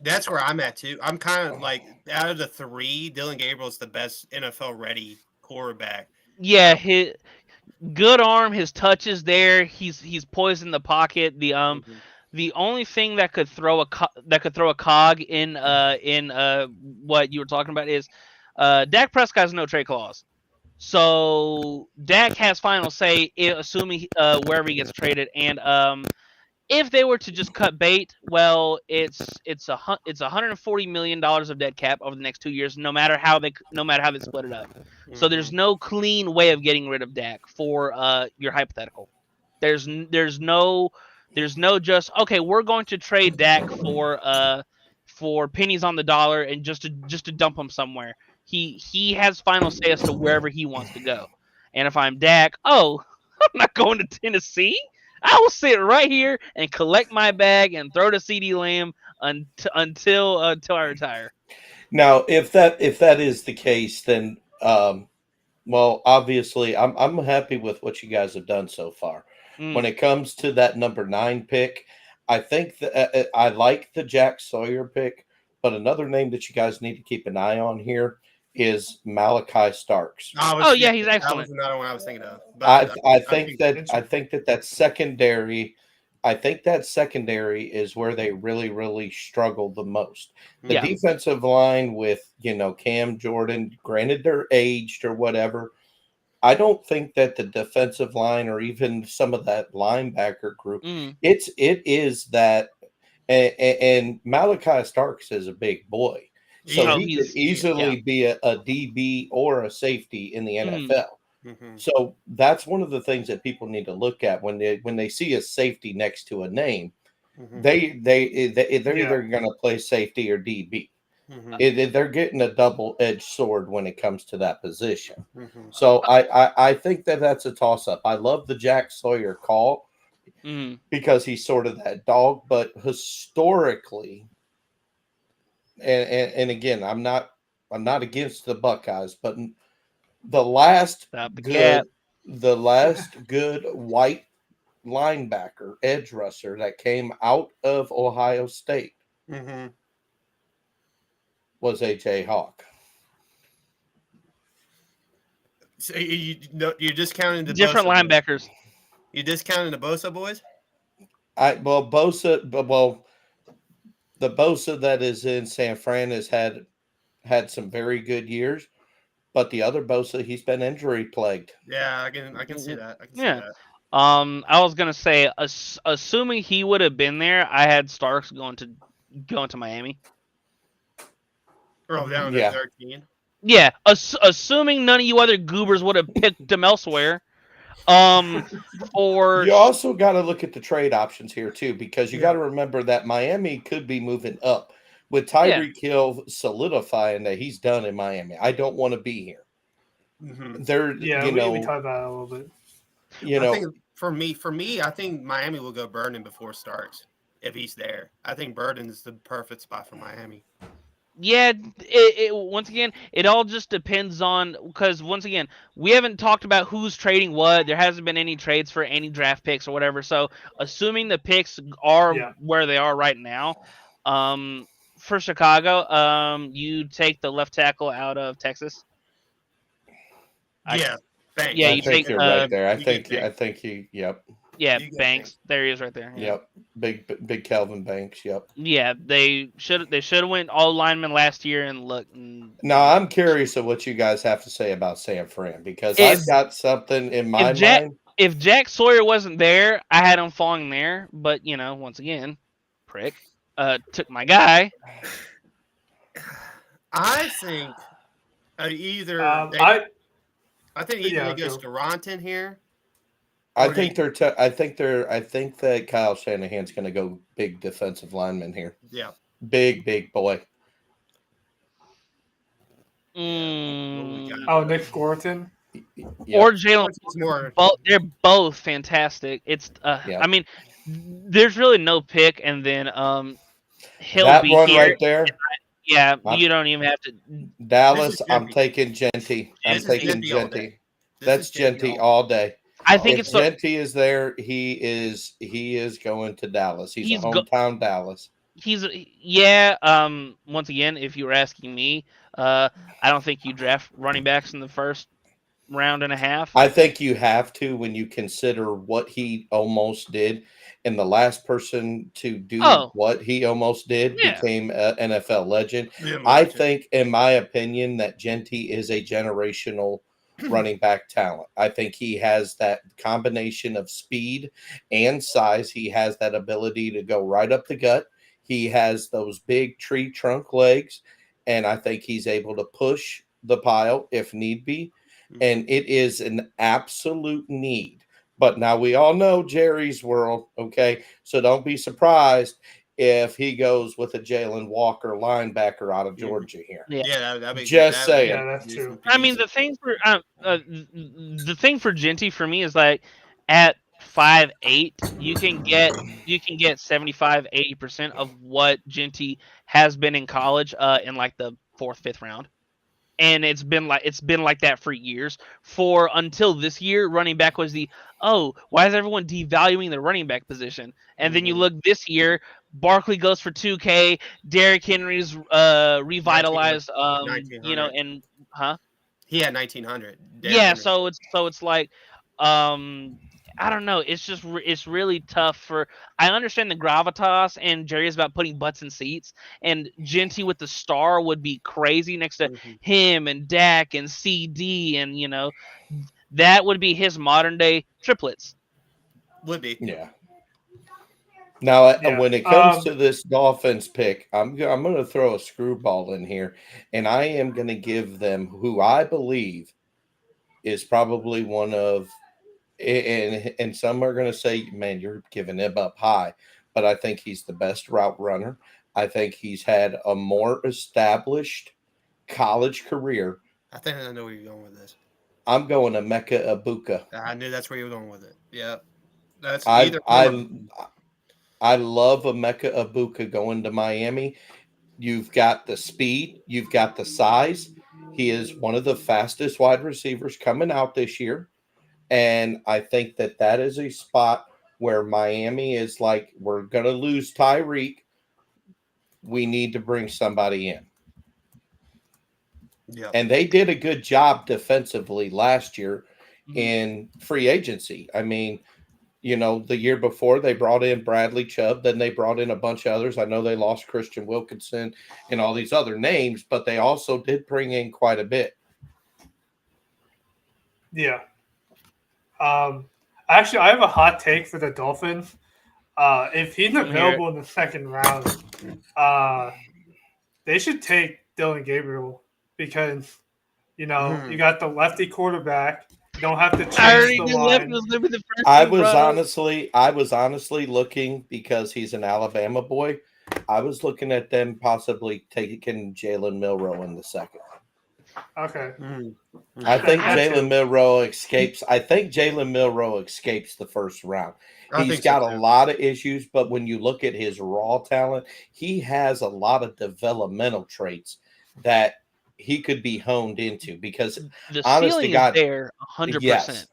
That's where I'm at, too. I'm kind of like, out of the 3, Dylan Gabriel's the best NFL-ready quarterback. Yeah, his good arm, his touch is there. He's poised in the pocket. The only thing that could throw a cog in what you were talking about is Dak Prescott has no trade clause, so Dak has final say, assuming wherever he gets traded. And if they were to just cut bait, well, it's $140 million of dead cap over the next 2 years, no matter how they split it up. So there's no clean way of getting rid of Dak for your hypothetical. There's no just okay, we're going to trade Dak for pennies on the dollar and just to dump him somewhere. He has final say as to wherever he wants to go. And if I'm Dak, I'm not going to Tennessee. I will sit right here and collect my bag and throw to CD Lamb until I retire. Now, if that is the case, then well, obviously, I'm happy with what you guys have done so far. When it comes to that number 9 pick, I think that I like the Jack Sawyer pick, but another name that you guys need to keep an eye on here is Malachi Starks. Yeah, he's That excellent. was another one I was thinking of. I think that secondary. I think that secondary is where they really, really struggle the most. The Yeah. defensive line with Cam Jordan, granted they're aged or whatever. I don't think that the defensive line or even some of that linebacker group, it is that, and Malachi Starks is a big boy, so he could easily be a DB or a safety in the NFL. So that's one of the things that people need to look at when they see a safety next to a name. They're either going to play safety or DB. They're getting a double-edged sword when it comes to that position. So I think that that's a toss-up. I love the Jack Sawyer call because he's sort of that dog, but historically, and again, I'm not against the Buckeyes, but the last good white linebacker edge rusher that came out of Ohio State was A.J. Hawk. So you're discounting the different Bosa linebackers. Boys. You're discounting the Bosa boys? The Bosa that is in San Fran has had some very good years, but the other Bosa, he's been injury plagued. Yeah, I can see that. I can see that. I was gonna say, assuming he would have been there, I had Starks going to Miami. Down to 13. Yeah, assuming none of you other goobers would have picked him elsewhere. You also got to look at the trade options here too, because you got to remember that Miami could be moving up with Tyreek Hill solidifying that he's done in Miami. I don't want to be here. We talked about it a little bit. I think for me, I think Miami will go Burden before Starks if he's there. I think Burden is the perfect spot for Miami. Yeah, once again, it all just depends on, because once again, we haven't talked about who's trading what. There hasn't been any trades for any draft picks or whatever. So, assuming the picks are where they are right now, for Chicago, you take the left tackle out of Texas. Banks. Yeah, I think you're right there. I think you. Yep. Yeah, Banks. There he is, right there. Yeah. Yep, big Calvin Banks. Yep. Yeah, they should have went all linemen last year and look. Now I'm curious of what you guys have to say about San Fran, because I've got something in my mind. If Jack Sawyer wasn't there, I had him falling there. But once again, prick, took my guy. I think either I think either he goes to Ronton here. I think that Kyle Shanahan's going to go big defensive lineman here. Yeah, big boy. Nick Scorton or Jalen Moore. They're both fantastic. It's I mean, there's really no pick, and then he'll that be one here. right there. You don't even have to. Dallas, I'm taking Genty. That's Genty all day. I think if Genty is there, he is going to Dallas. He's a hometown Dallas. Once again, if you were asking me, I don't think you draft running backs in the first round and a half. I think you have to when you consider what he almost did, and the last person to do what he almost did became an NFL legend. I think, in my opinion, that Genty is a generational running back talent. I think he has that combination of speed and size. He has that ability to go right up the gut. He has those big tree trunk legs, and I think he's able to push the pile if need be. And it is an absolute need. But now we all know Jerry's world, okay? So don't be surprised if he goes with a Jalen Walker linebacker out of Georgia here. Yeah, that'd be Just that- saying. Yeah, that's true. I mean, the thing for Genty for me is like at 5'8", you can get 75, 80% of what Genty has been in college in like the 4th, 5th round. And it's been like that for years. For until this year, running back was why is everyone devaluing the running back position? And then you look this year, Barkley goes for 2K, Derrick Henry's revitalized, 1900. and he had 1900. yeah, so it's like, I don't know. It's just it's really tough for. I understand the gravitas, and Jerry is about putting butts in seats, and Genty with the star would be crazy next to him and Dak and CD, and that would be his modern day triplets. Would be. Yeah. Now, Yeah. when it comes to this Dolphins pick, I'm going to throw a screwball in here, and I am going to give them who I believe is probably one of, and some are going to say, man, you're giving him up high, but I think he's the best route runner. I think he's had a more established college career. I think I know where you're going with this. I'm going to Mecca Ibuka. I knew that's where you were going with it. Yeah. That's I love Emeka Ibuka going to Miami. You've got the speed, you've got the size. He is one of the fastest wide receivers coming out this year. And I think that is a spot where Miami is like, we're going to lose Tyreek. We need to bring somebody in. Yeah. And they did a good job defensively last year in free agency. I mean, the year before they brought in Bradley Chubb, then they brought in a bunch of others. I know they lost Christian Wilkinson and all these other names, but they also did bring in quite a bit. Yeah. Actually, I have a hot take for the Dolphins. If he's available in the 2nd round, they should take Dylan Gabriel because, you got the lefty quarterback. You don't have to change the line. I was honestly looking, because he's an Alabama boy, I was looking at them possibly taking Jalen Milroe in the 2nd. Okay. I think Jalen Milroe escapes. I think Jalen Milroe escapes the 1st round. He's got a lot of issues, but when you look at his raw talent, he has a lot of developmental traits that he could be honed into, because the honest to ceiling God, is there 100%.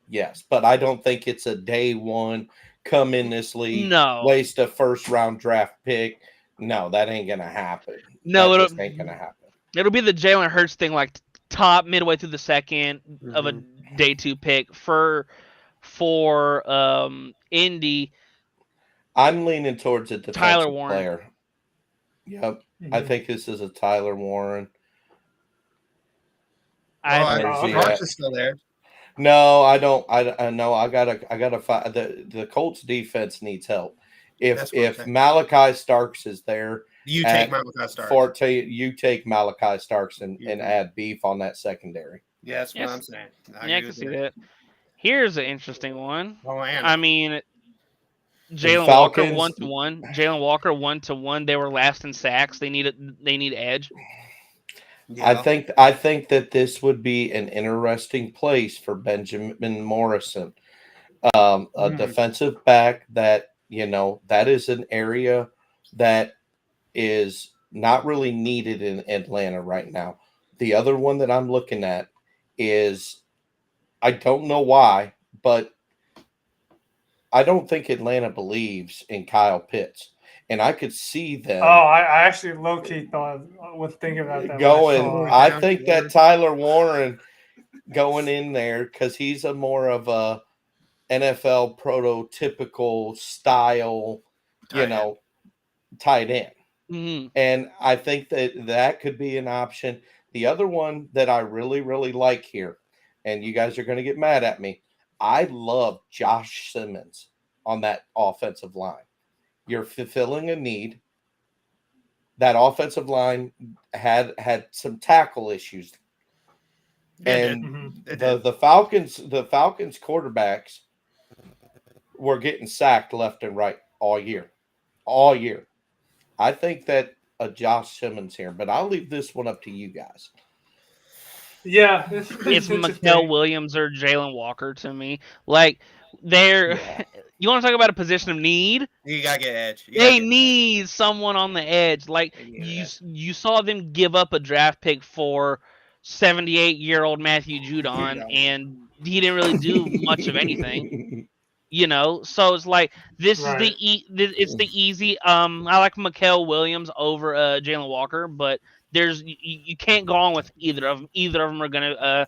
Yes, but I don't think it's a day one come in this league, waste a 1st round draft pick. No, that ain't gonna happen. No, that just ain't gonna happen. It'll be the Jalen Hurts thing, like top midway through the 2nd of a day 2 pick for Indy. I'm leaning towards a defensive Tyler Warren. player. Yep, I think this is a Tyler Warren. Hurts is still there. No, I don't. I know. I gotta find the Colts defense needs help. If Malachi Starks is there, you take Malachi Starks. You take Malachi Starks and add beef on that secondary. Yeah, that's what I'm saying. I can see that. Here's an interesting one. I mean, Jalen Walker 1-1. Jalen Walker 1-1. They were last in sacks. They need edge. Yeah. I think that this would be an interesting place for Benjamin Morrison, a defensive back that that is an area that is not really needed in Atlanta right now. The other one that I'm looking at is, I don't know why, but I don't think Atlanta believes in Kyle Pitts. And I could see them. Oh, I actually low-key was thinking about that. I think that Tyler Warren going in there, because he's a more of a NFL prototypical style, tight end. Mm-hmm. And I think that could be an option. The other one that I really, really like here, and you guys are going to get mad at me, I love Josh Simmons on that offensive line. You're fulfilling a need. That offensive line had some tackle issues. And the Falcons quarterbacks were getting sacked left and right all year. I think that Josh Simmons here, but I'll leave this one up to you guys. Yeah, this It's is Mikael interesting. Williams or Jalen Walker to me. Like they're Yeah. you want to talk about a position of need? You gotta get edge. They need someone on the edge. Like Yeah. you saw them give up a draft pick for 78-year-old Matthew Judon, and he didn't really do much of anything. So it's like this is Right. it's the easy. I like Mikael Williams over Jalen Walker, but you can't go on with either of them. Either of them are gonna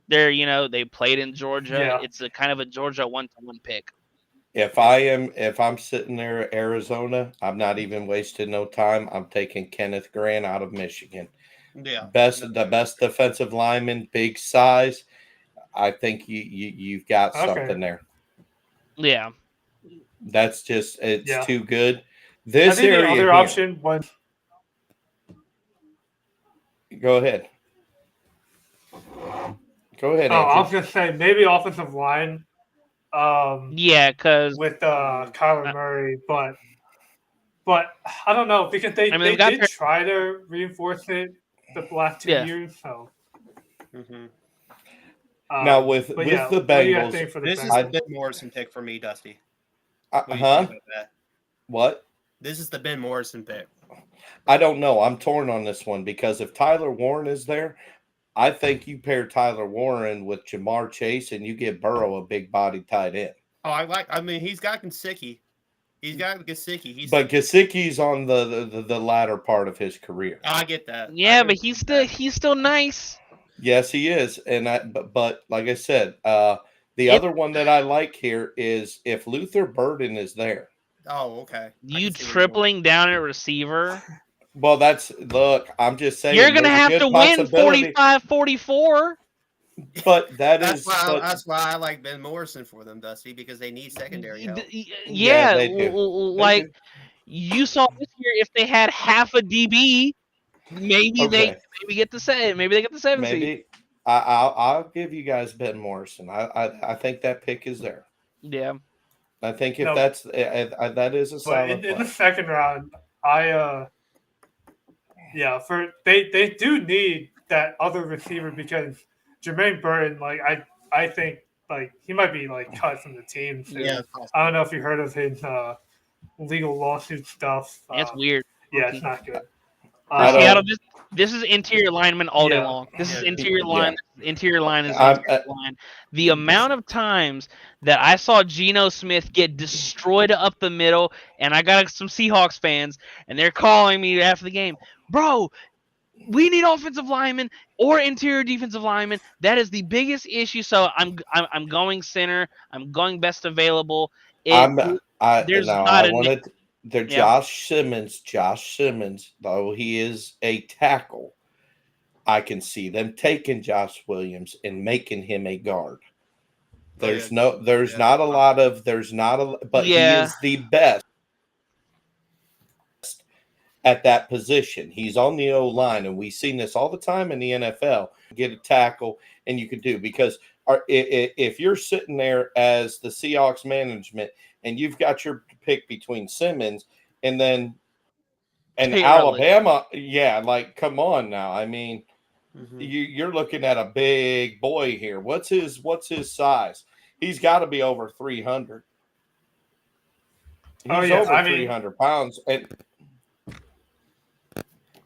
they played in Georgia. Yeah. It's a kind of a Georgia 1-to-1 pick. If I'm sitting there at Arizona, I'm not even wasting no time. I'm taking Kenneth Grant out of Michigan. Yeah. The best defensive lineman, big size. I think you've got Okay. something there. Yeah. That's just it's Yeah. too good. I This think the area other here, option was go ahead. Go ahead, I was Andrew. gonna say maybe offensive line. Yeah, because With Kyler Murray, but I don't know because they they've got did try to reinforce it the last 2 years. So Now with but the yeah, what do you guys Bengals, think for the This is Bengals? the Ben Morrison pick for me, Dusty. What do you think about that? What? This is the Ben Morrison pick. I don't know. I'm torn on this one because if Tyler Warren is there, I think you pair Tyler Warren with Jamar Chase and you give Burrow a big body tight end. Oh, I mean, he's got Gesicki. But Gesicki's on the latter part of his career. I get that. Yeah, but he's still nice. Yes, he is. And but like I said, the other one that I like here is if Luther Burden is there. Oh, okay. You tripling down at receiver. Well, I'm just saying. You're going to have to win 45-44. But that's why I like Ben Morrison for them, Dusty, because they need secondary help. Yeah, they do. Like you saw this year, if they had half a DB, maybe they get the 7 seed. I'll give you guys Ben Morrison. I think that pick is there. Yeah. I think if that is a solid in the second round, they do need that other receiver because Jermaine Burton, like I think like he might be like cut from the team soon. Yeah, I don't know if you heard of his legal lawsuit stuff. That's weird. Yeah, it's not good. Seattle, this is interior lineman all day long. This is interior line. Interior line is interior line. The amount of times that I saw Geno Smith get destroyed up the middle, and I got some Seahawks fans, and they're calling me after the game, bro. We need offensive linemen or interior defensive linemen. That is the biggest issue. So I'm going center. I'm going best available. Josh Simmons, though he is a tackle, I can see them taking Josh Williams and making him a guard. He is the best at that position. He's on the O-line, and we've seen this all the time in the NFL. Get a tackle, and you can do because if you're sitting there as the Seahawks management and you've got your pick between Simmons and Alabama, come on now. I mean, you're looking at a big boy here. What's his size? He's got to be over 300. He's over 300 pounds.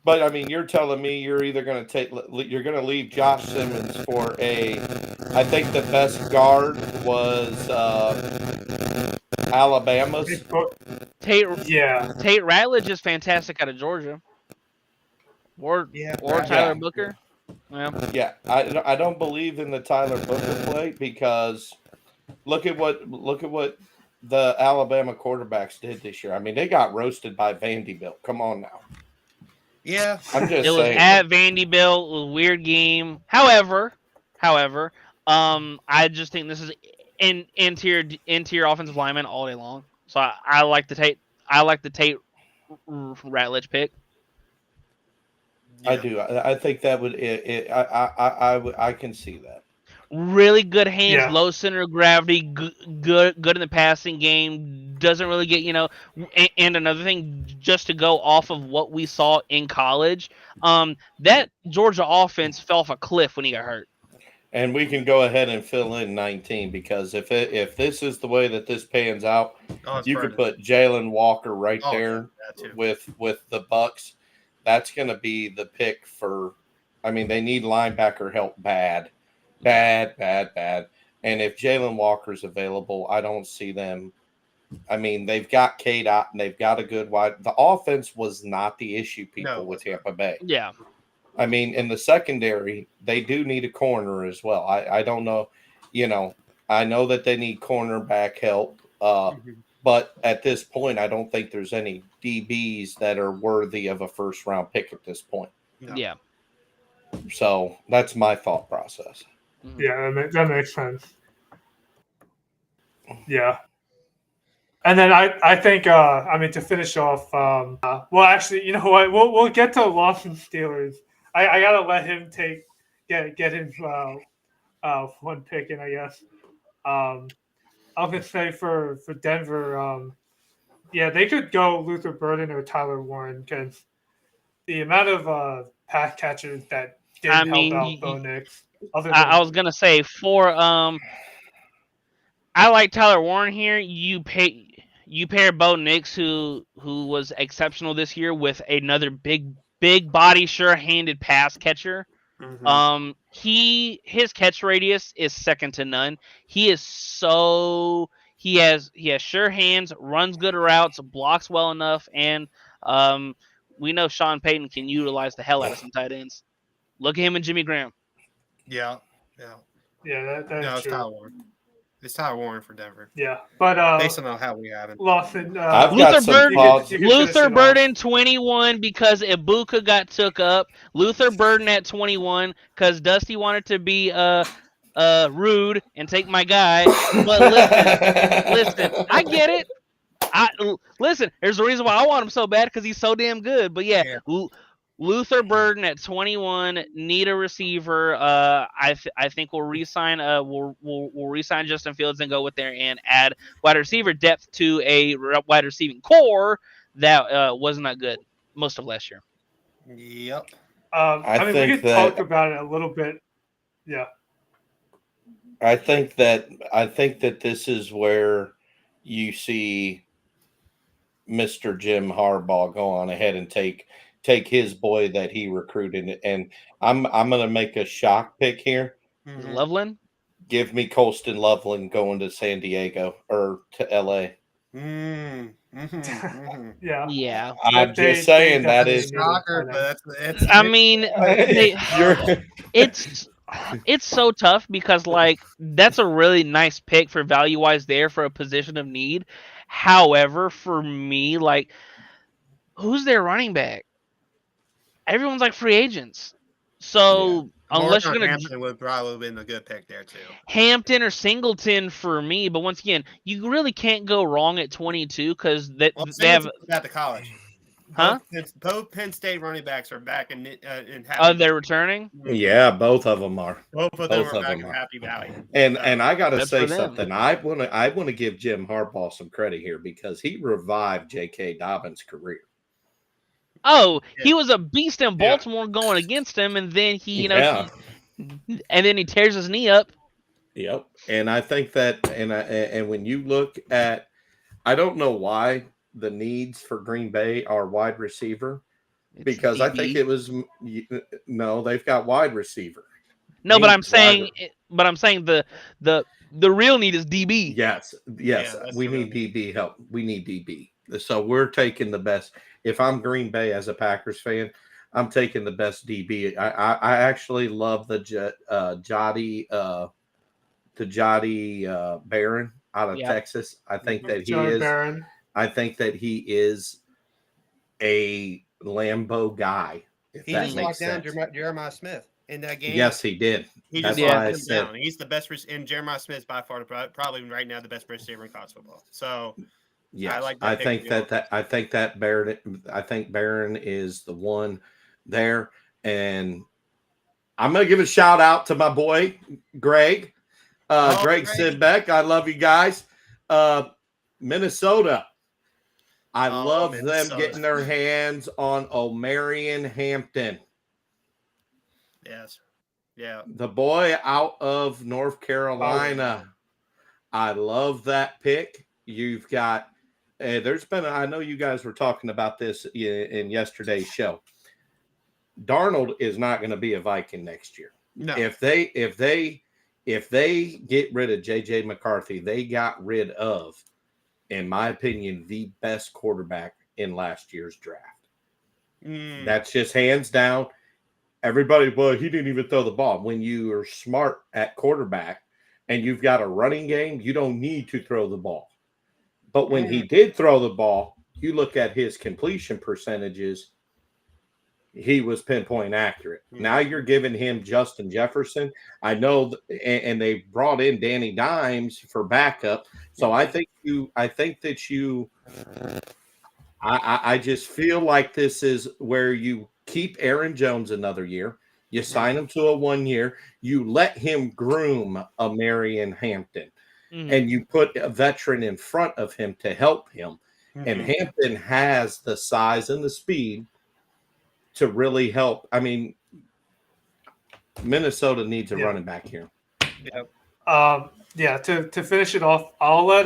But I mean, you're telling me you're either going to leave Josh Simmons for I think the best guard was Alabama's. Tate Ratledge is fantastic out of Georgia. Or Tyler Booker. Yeah, I don't believe in the Tyler Booker play because look at what the Alabama quarterbacks did this year. I mean, they got roasted by Vanderbilt. Come on now. Yeah, I'm just saying. It was at Vanderbilt. It was a weird game. However, I just think this is interior offensive lineman all day long. So I like the Tate Ratledge pick. Yeah. I do. I think that would. I can see that. really good hands, Yeah. low center of gravity, good in the passing game. Doesn't really get And another thing, just to go off of what we saw in college, that Georgia offense fell off a cliff when he got hurt. And we can go ahead and fill in 19 because if this is the way that this pans out, you could put Jalen Walker right there with the Bucks. That's going to be the pick for. I mean, they need linebacker help bad. And if Jalen Walker's available, I don't see them. I mean, they've got K-Dot and they've got a good wide. The offense was not the issue, with Tampa Bay. Yeah. I mean, in the secondary, they do need a corner as well. I don't know, I know that they need cornerback help, but at this point, I don't think there's any DBs that are worthy of a first round pick at this point. No. Yeah. So that's my thought process. Yeah, that makes sense. Yeah. And then I think to finish off, well actually, you know what, we'll get to Lawson Steelers. I gotta let him get his one pick in, I guess. I was gonna say for Denver, they could go Luther Burden or Tyler Warren because the amount of pass catchers that didn't help out Bo Nix. I was gonna say I like Tyler Warren here. You pair Bo Nix, who was exceptional this year, with another big body, sure-handed pass catcher. His catch radius is second to none. He has sure hands, runs good routes, blocks well enough, and we know Sean Payton can utilize the hell out of some tight ends. Look at him and Jimmy Graham. Yeah. That's true. Tyler Warren. It's Tyler Warren for Denver. Yeah, but based on how we have it. Lawson, I've got some thoughts. Luther Burden 21 because Ibuka got took up. Luther Burden at 21 because Dusty wanted to be rude and take my guy. But listen, I get it. Listen, there's a reason why I want him so bad because he's so damn good. But yeah. Luther Burden at 21, need a receiver. I think we'll re-sign. We'll re-sign Justin Fields and go with there and add wide receiver depth to a wide receiving core that was not good most of last year. Yep. We could talk about it a little bit. Yeah. I think that this is where you see Mr. Jim Harbaugh go on ahead and take his boy that he recruited, and I'm going to make a shock pick here. Loveland? Give me Colston Loveland going to San Diego or to LA. Yeah. I'm just saying that is shocker, but that's I mean, it's so tough because that's a really nice pick for value wise there for a position of need. However, for me, who's their running back? Everyone's free agents. So unless you're gonna, Hampton would probably have been a good pick there too. Hampton or Singleton for me, but once again, you really can't go wrong at 22 because they have at the college. Huh? Both Penn State running backs are back in they're returning. Yeah, both of them are. Both of them are back in Happy Valley. And I got to say something. I want to give Jim Harbaugh some credit here because he revived J.K. Dobbins' career. Oh, he was a beast in Baltimore going against him, and then he tears his knee up. Yep, and I think that, and when you look at, I don't know why the needs for Green Bay are wide receiver, because I think it was they've got wide receiver. No, but I'm saying the real need is DB. Yes, we need DB help. We need DB. So we're taking the best. If I'm Green Bay as a Packers fan, I'm taking the best DB. I actually love the Jody Barron out of Texas. I think that he is. Barron. I think that he is a Lambeau guy. He just locked down Jeremiah Smith in that game. Yes, he did. He just locked him down. He's the best, and Jeremiah Smith by far probably right now the best receiver in college football. So. Yes, I think Barron is the one there, and I'm going to give a shout out to my boy, Greg. Greg Greg. Sidbeck. I love you guys. Minnesota. I love them Minnesota. getting their hands on Omarion Hampton. Yes. Yeah. The boy out of North Carolina. I love that pick. You've got, there's been, I know you guys were talking about this in yesterday's show. Darnold is not going to be a Viking next year. No. If they get rid of JJ McCarthy, they got rid of, in my opinion, the best quarterback in last year's draft. That's just hands down. Everybody, well, he didn't even throw the ball. When you are smart at quarterback and you've got a running game, you don't need to throw the ball. But when he did throw the ball, you look at his completion percentages, he was pinpoint accurate. Now you're giving him Justin Jefferson. I know, and they brought in Danny Dimes for backup. So I just feel like this is where you keep Aaron Jones another year. You sign him to a 1 year. You let him groom Omarion Hampton. And you put a veteran in front of him to help him. And Hampton has the size and the speed to really help. I mean, Minnesota needs a running back here. To finish it off, I'll let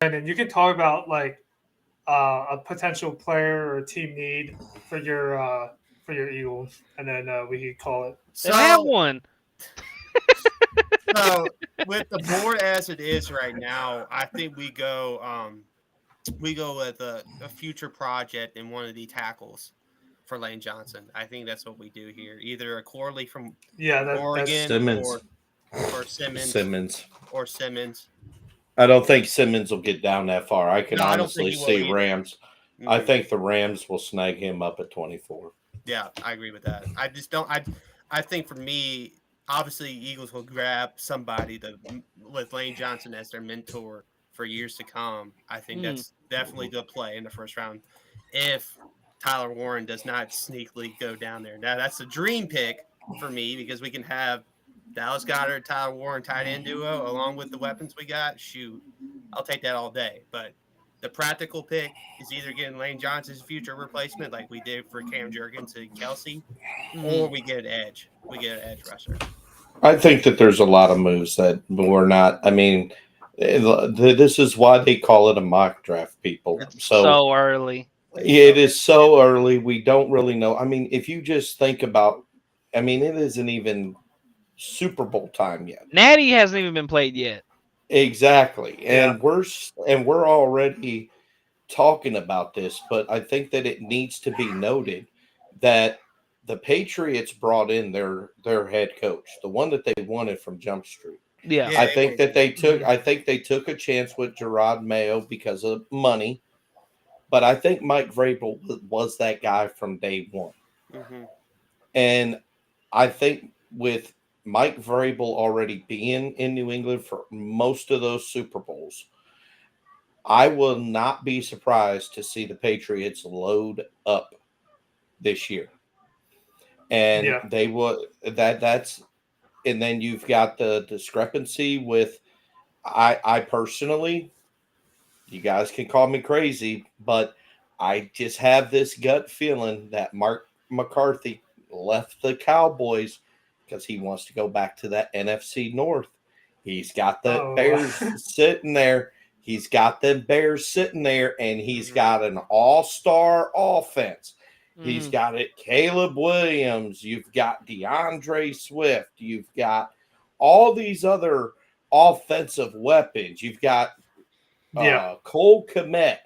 Brandon, you can talk about like a potential player or team need for your Eagles, and then we can call it. They have one. So with the board as it is right now, I think we go with a future project in one of the tackles for Lane Johnson. I think that's what we do here. Either a Corley from Oregon Simmons. or Simmons. I don't think Simmons will get down that far. I can honestly see Rams. I think the Rams will snag him up at 24. Yeah, I agree with that. I just don't. I think for me, obviously, Eagles will grab somebody with Lane Johnson as their mentor for years to come. I think that's definitely the play in the first round. If Tyler Warren does not sneakily go down there, now that's a dream pick for me because we can have Dallas Goedert, Tyler Warren tight end duo along with the weapons we got. Shoot, I'll take that all day. But the practical pick is either getting Lane Johnson's future replacement, like we did for Cam Jurgens and Kelsey, or we get an edge. We get an edge rusher. I think that there's a lot of moves that we're not. I mean, this is why they call it a mock draft, people. It's so early. It is so early. We don't really know. I mean, if you just think about, I mean, it isn't even Super Bowl time yet. Natty hasn't even been played yet. Exactly. And we're already talking about this, but I think that it needs to be noted that the Patriots brought in their head coach, the one that they wanted from Jump Street. Yeah. I think they took a chance with Gerard Mayo because of money. But I think Mike Vrabel was that guy from day one. And I think with Mike Vrabel already being in New England for most of those Super Bowls, I will not be surprised to see the Patriots load up this year. And they will that's and then you've got the discrepancy with I personally, you guys can call me crazy, but I just have this gut feeling that Mark McCarthy left the Cowboys because he wants to go back to that NFC North. He's got the Bears sitting there. He's got the Bears sitting there, and he's got an all-star offense. He's got it. Caleb Williams. You've got DeAndre Swift. You've got all these other offensive weapons. You've got Cole Kmet.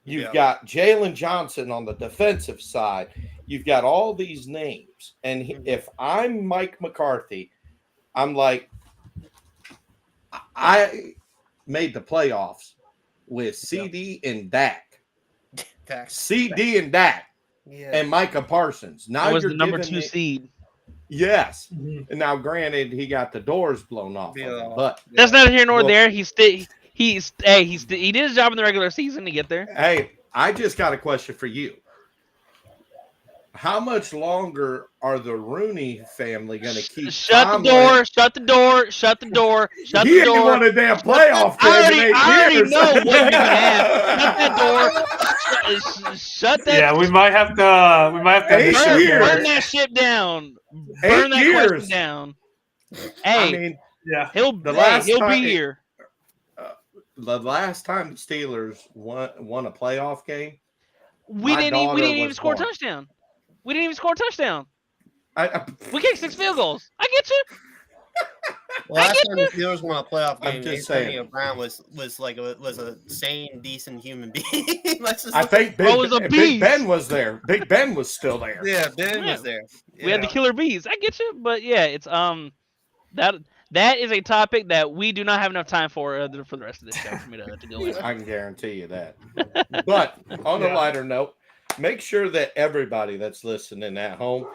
You've got Jalen Johnson on the defensive side. You've got all these names. And if I'm Mike McCarthy, I'm like, I made the playoffs with CD and Dak. CD and Dak. And Micah Parsons. Now was the number 2 seed. Yes. And now, granted, he got the doors blown off of him, but that's not here nor there. He did his job in the regular season to get there. Hey, I just got a question for you. How much longer are the Rooney family going to keep Shut the Tomlin? door! Shut the door! Shut the door! Shut He the door! ain't won a damn playoff game in 8 I already years. know what you can have. Shut that door! Shut that! Yeah, we might have to. We might have to. Eight end the show years. Burn there. that ship down. 8 Burn that years. question down. I Hey, mean, Yeah. he'll last be time- here. the last time the Steelers won a playoff game, We my didn't daughter even was score a born. touchdown. We didn't even score a touchdown. I We kicked 6 field goals. I get you. Last time the Steelers won a playoff I'm game, just Antonio saying. Brown was a sane, decent human being. I think Bro was a Big beast. Ben was there. Big Ben was still there. yeah, Ben Yeah. was there. We had the killer bees. I get you, but yeah, it's that is a topic that we do not have enough time for the rest of this show for me to go in. I can guarantee you that. But on a Yeah. lighter note, make sure that everybody that's listening at home,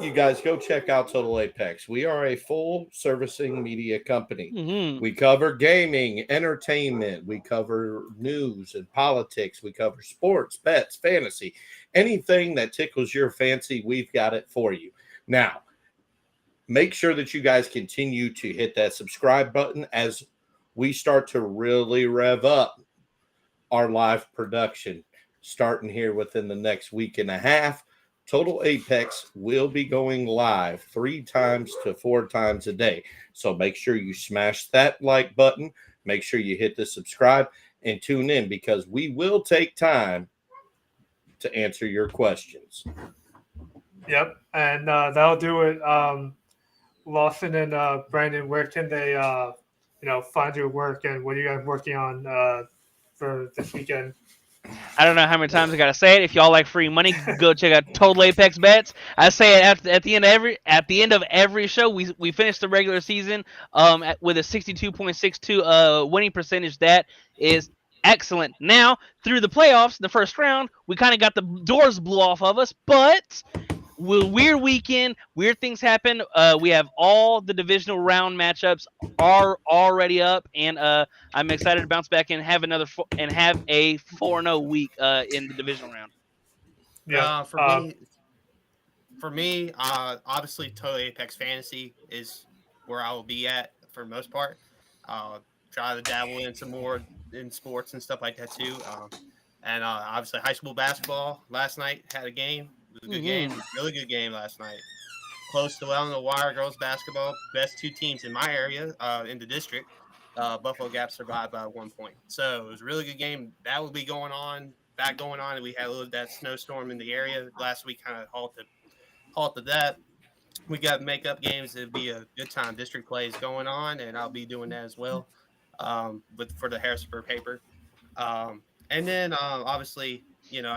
you guys go check out Total Apex. We are a full servicing media company. Mm-hmm. We cover gaming, entertainment, we cover news and politics, we cover sports, bets, fantasy, anything that tickles your fancy, we've got it for you. Now, make sure that you guys continue to hit that subscribe button as we start to really rev up our live production starting here within the next week and a half. Total Apex will be going live 3 times to 4 times a day. So make sure you smash that like button. Make sure you hit the subscribe and tune in because we will take time to answer your questions. Yep, and that'll do it. Lawson and Brandon, where can they, find your work, and what are you guys working on for this weekend? I don't know how many times I gotta say it. If y'all like free money, go check out Total Apex Bets. I say it at the end of every show. We finish the regular season with a 62.62 winning percentage. That is excellent. Now through the playoffs, the first round, we kind of got the doors blew off of us, but weird weekend, weird things happen. We have all the divisional round matchups are already up, and I'm excited to bounce back and have have a 4-0 week in the divisional round. Yeah, For me, obviously, Total Apex Fantasy is where I will be at for the most part. Try to dabble in some more in sports and stuff like that too. And obviously, high school basketball last night had a game. It was a good game, really good game last night. Close to on the wire, girls basketball. Best 2 teams in my area, in the district. Buffalo Gap survived by 1 point. So it was a really good game. That will be going on. And we had a little that snowstorm in the area last week, kind of halted that. We got makeup games. It'll be a good time. District play is going on, and I'll be doing that as well. For the Harrisburg paper. And then obviously,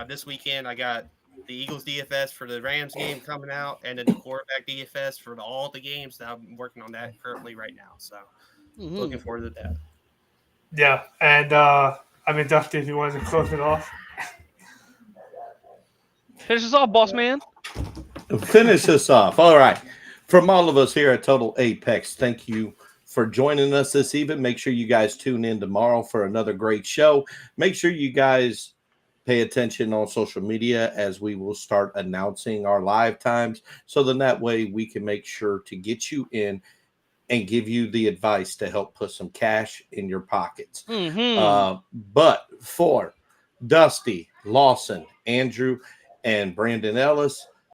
this weekend I got the Eagles DFS for the Rams game coming out, and then the quarterback DFS for all the games. That I'm working on that currently right now. So looking forward to that. Yeah, and Dusty, if you wanted to close it off. Finish us off, boss man. Finish us off. All right. From all of us here at Total Apex, thank you for joining us this evening. Make sure you guys tune in tomorrow for another great show. Make sure you guys pay attention on social media as we will start announcing our live times. So then that way we can make sure to get you in and give you the advice to help put some cash in your pockets. But for Dusty, Lawson, Andrew, and Brandon Ellis,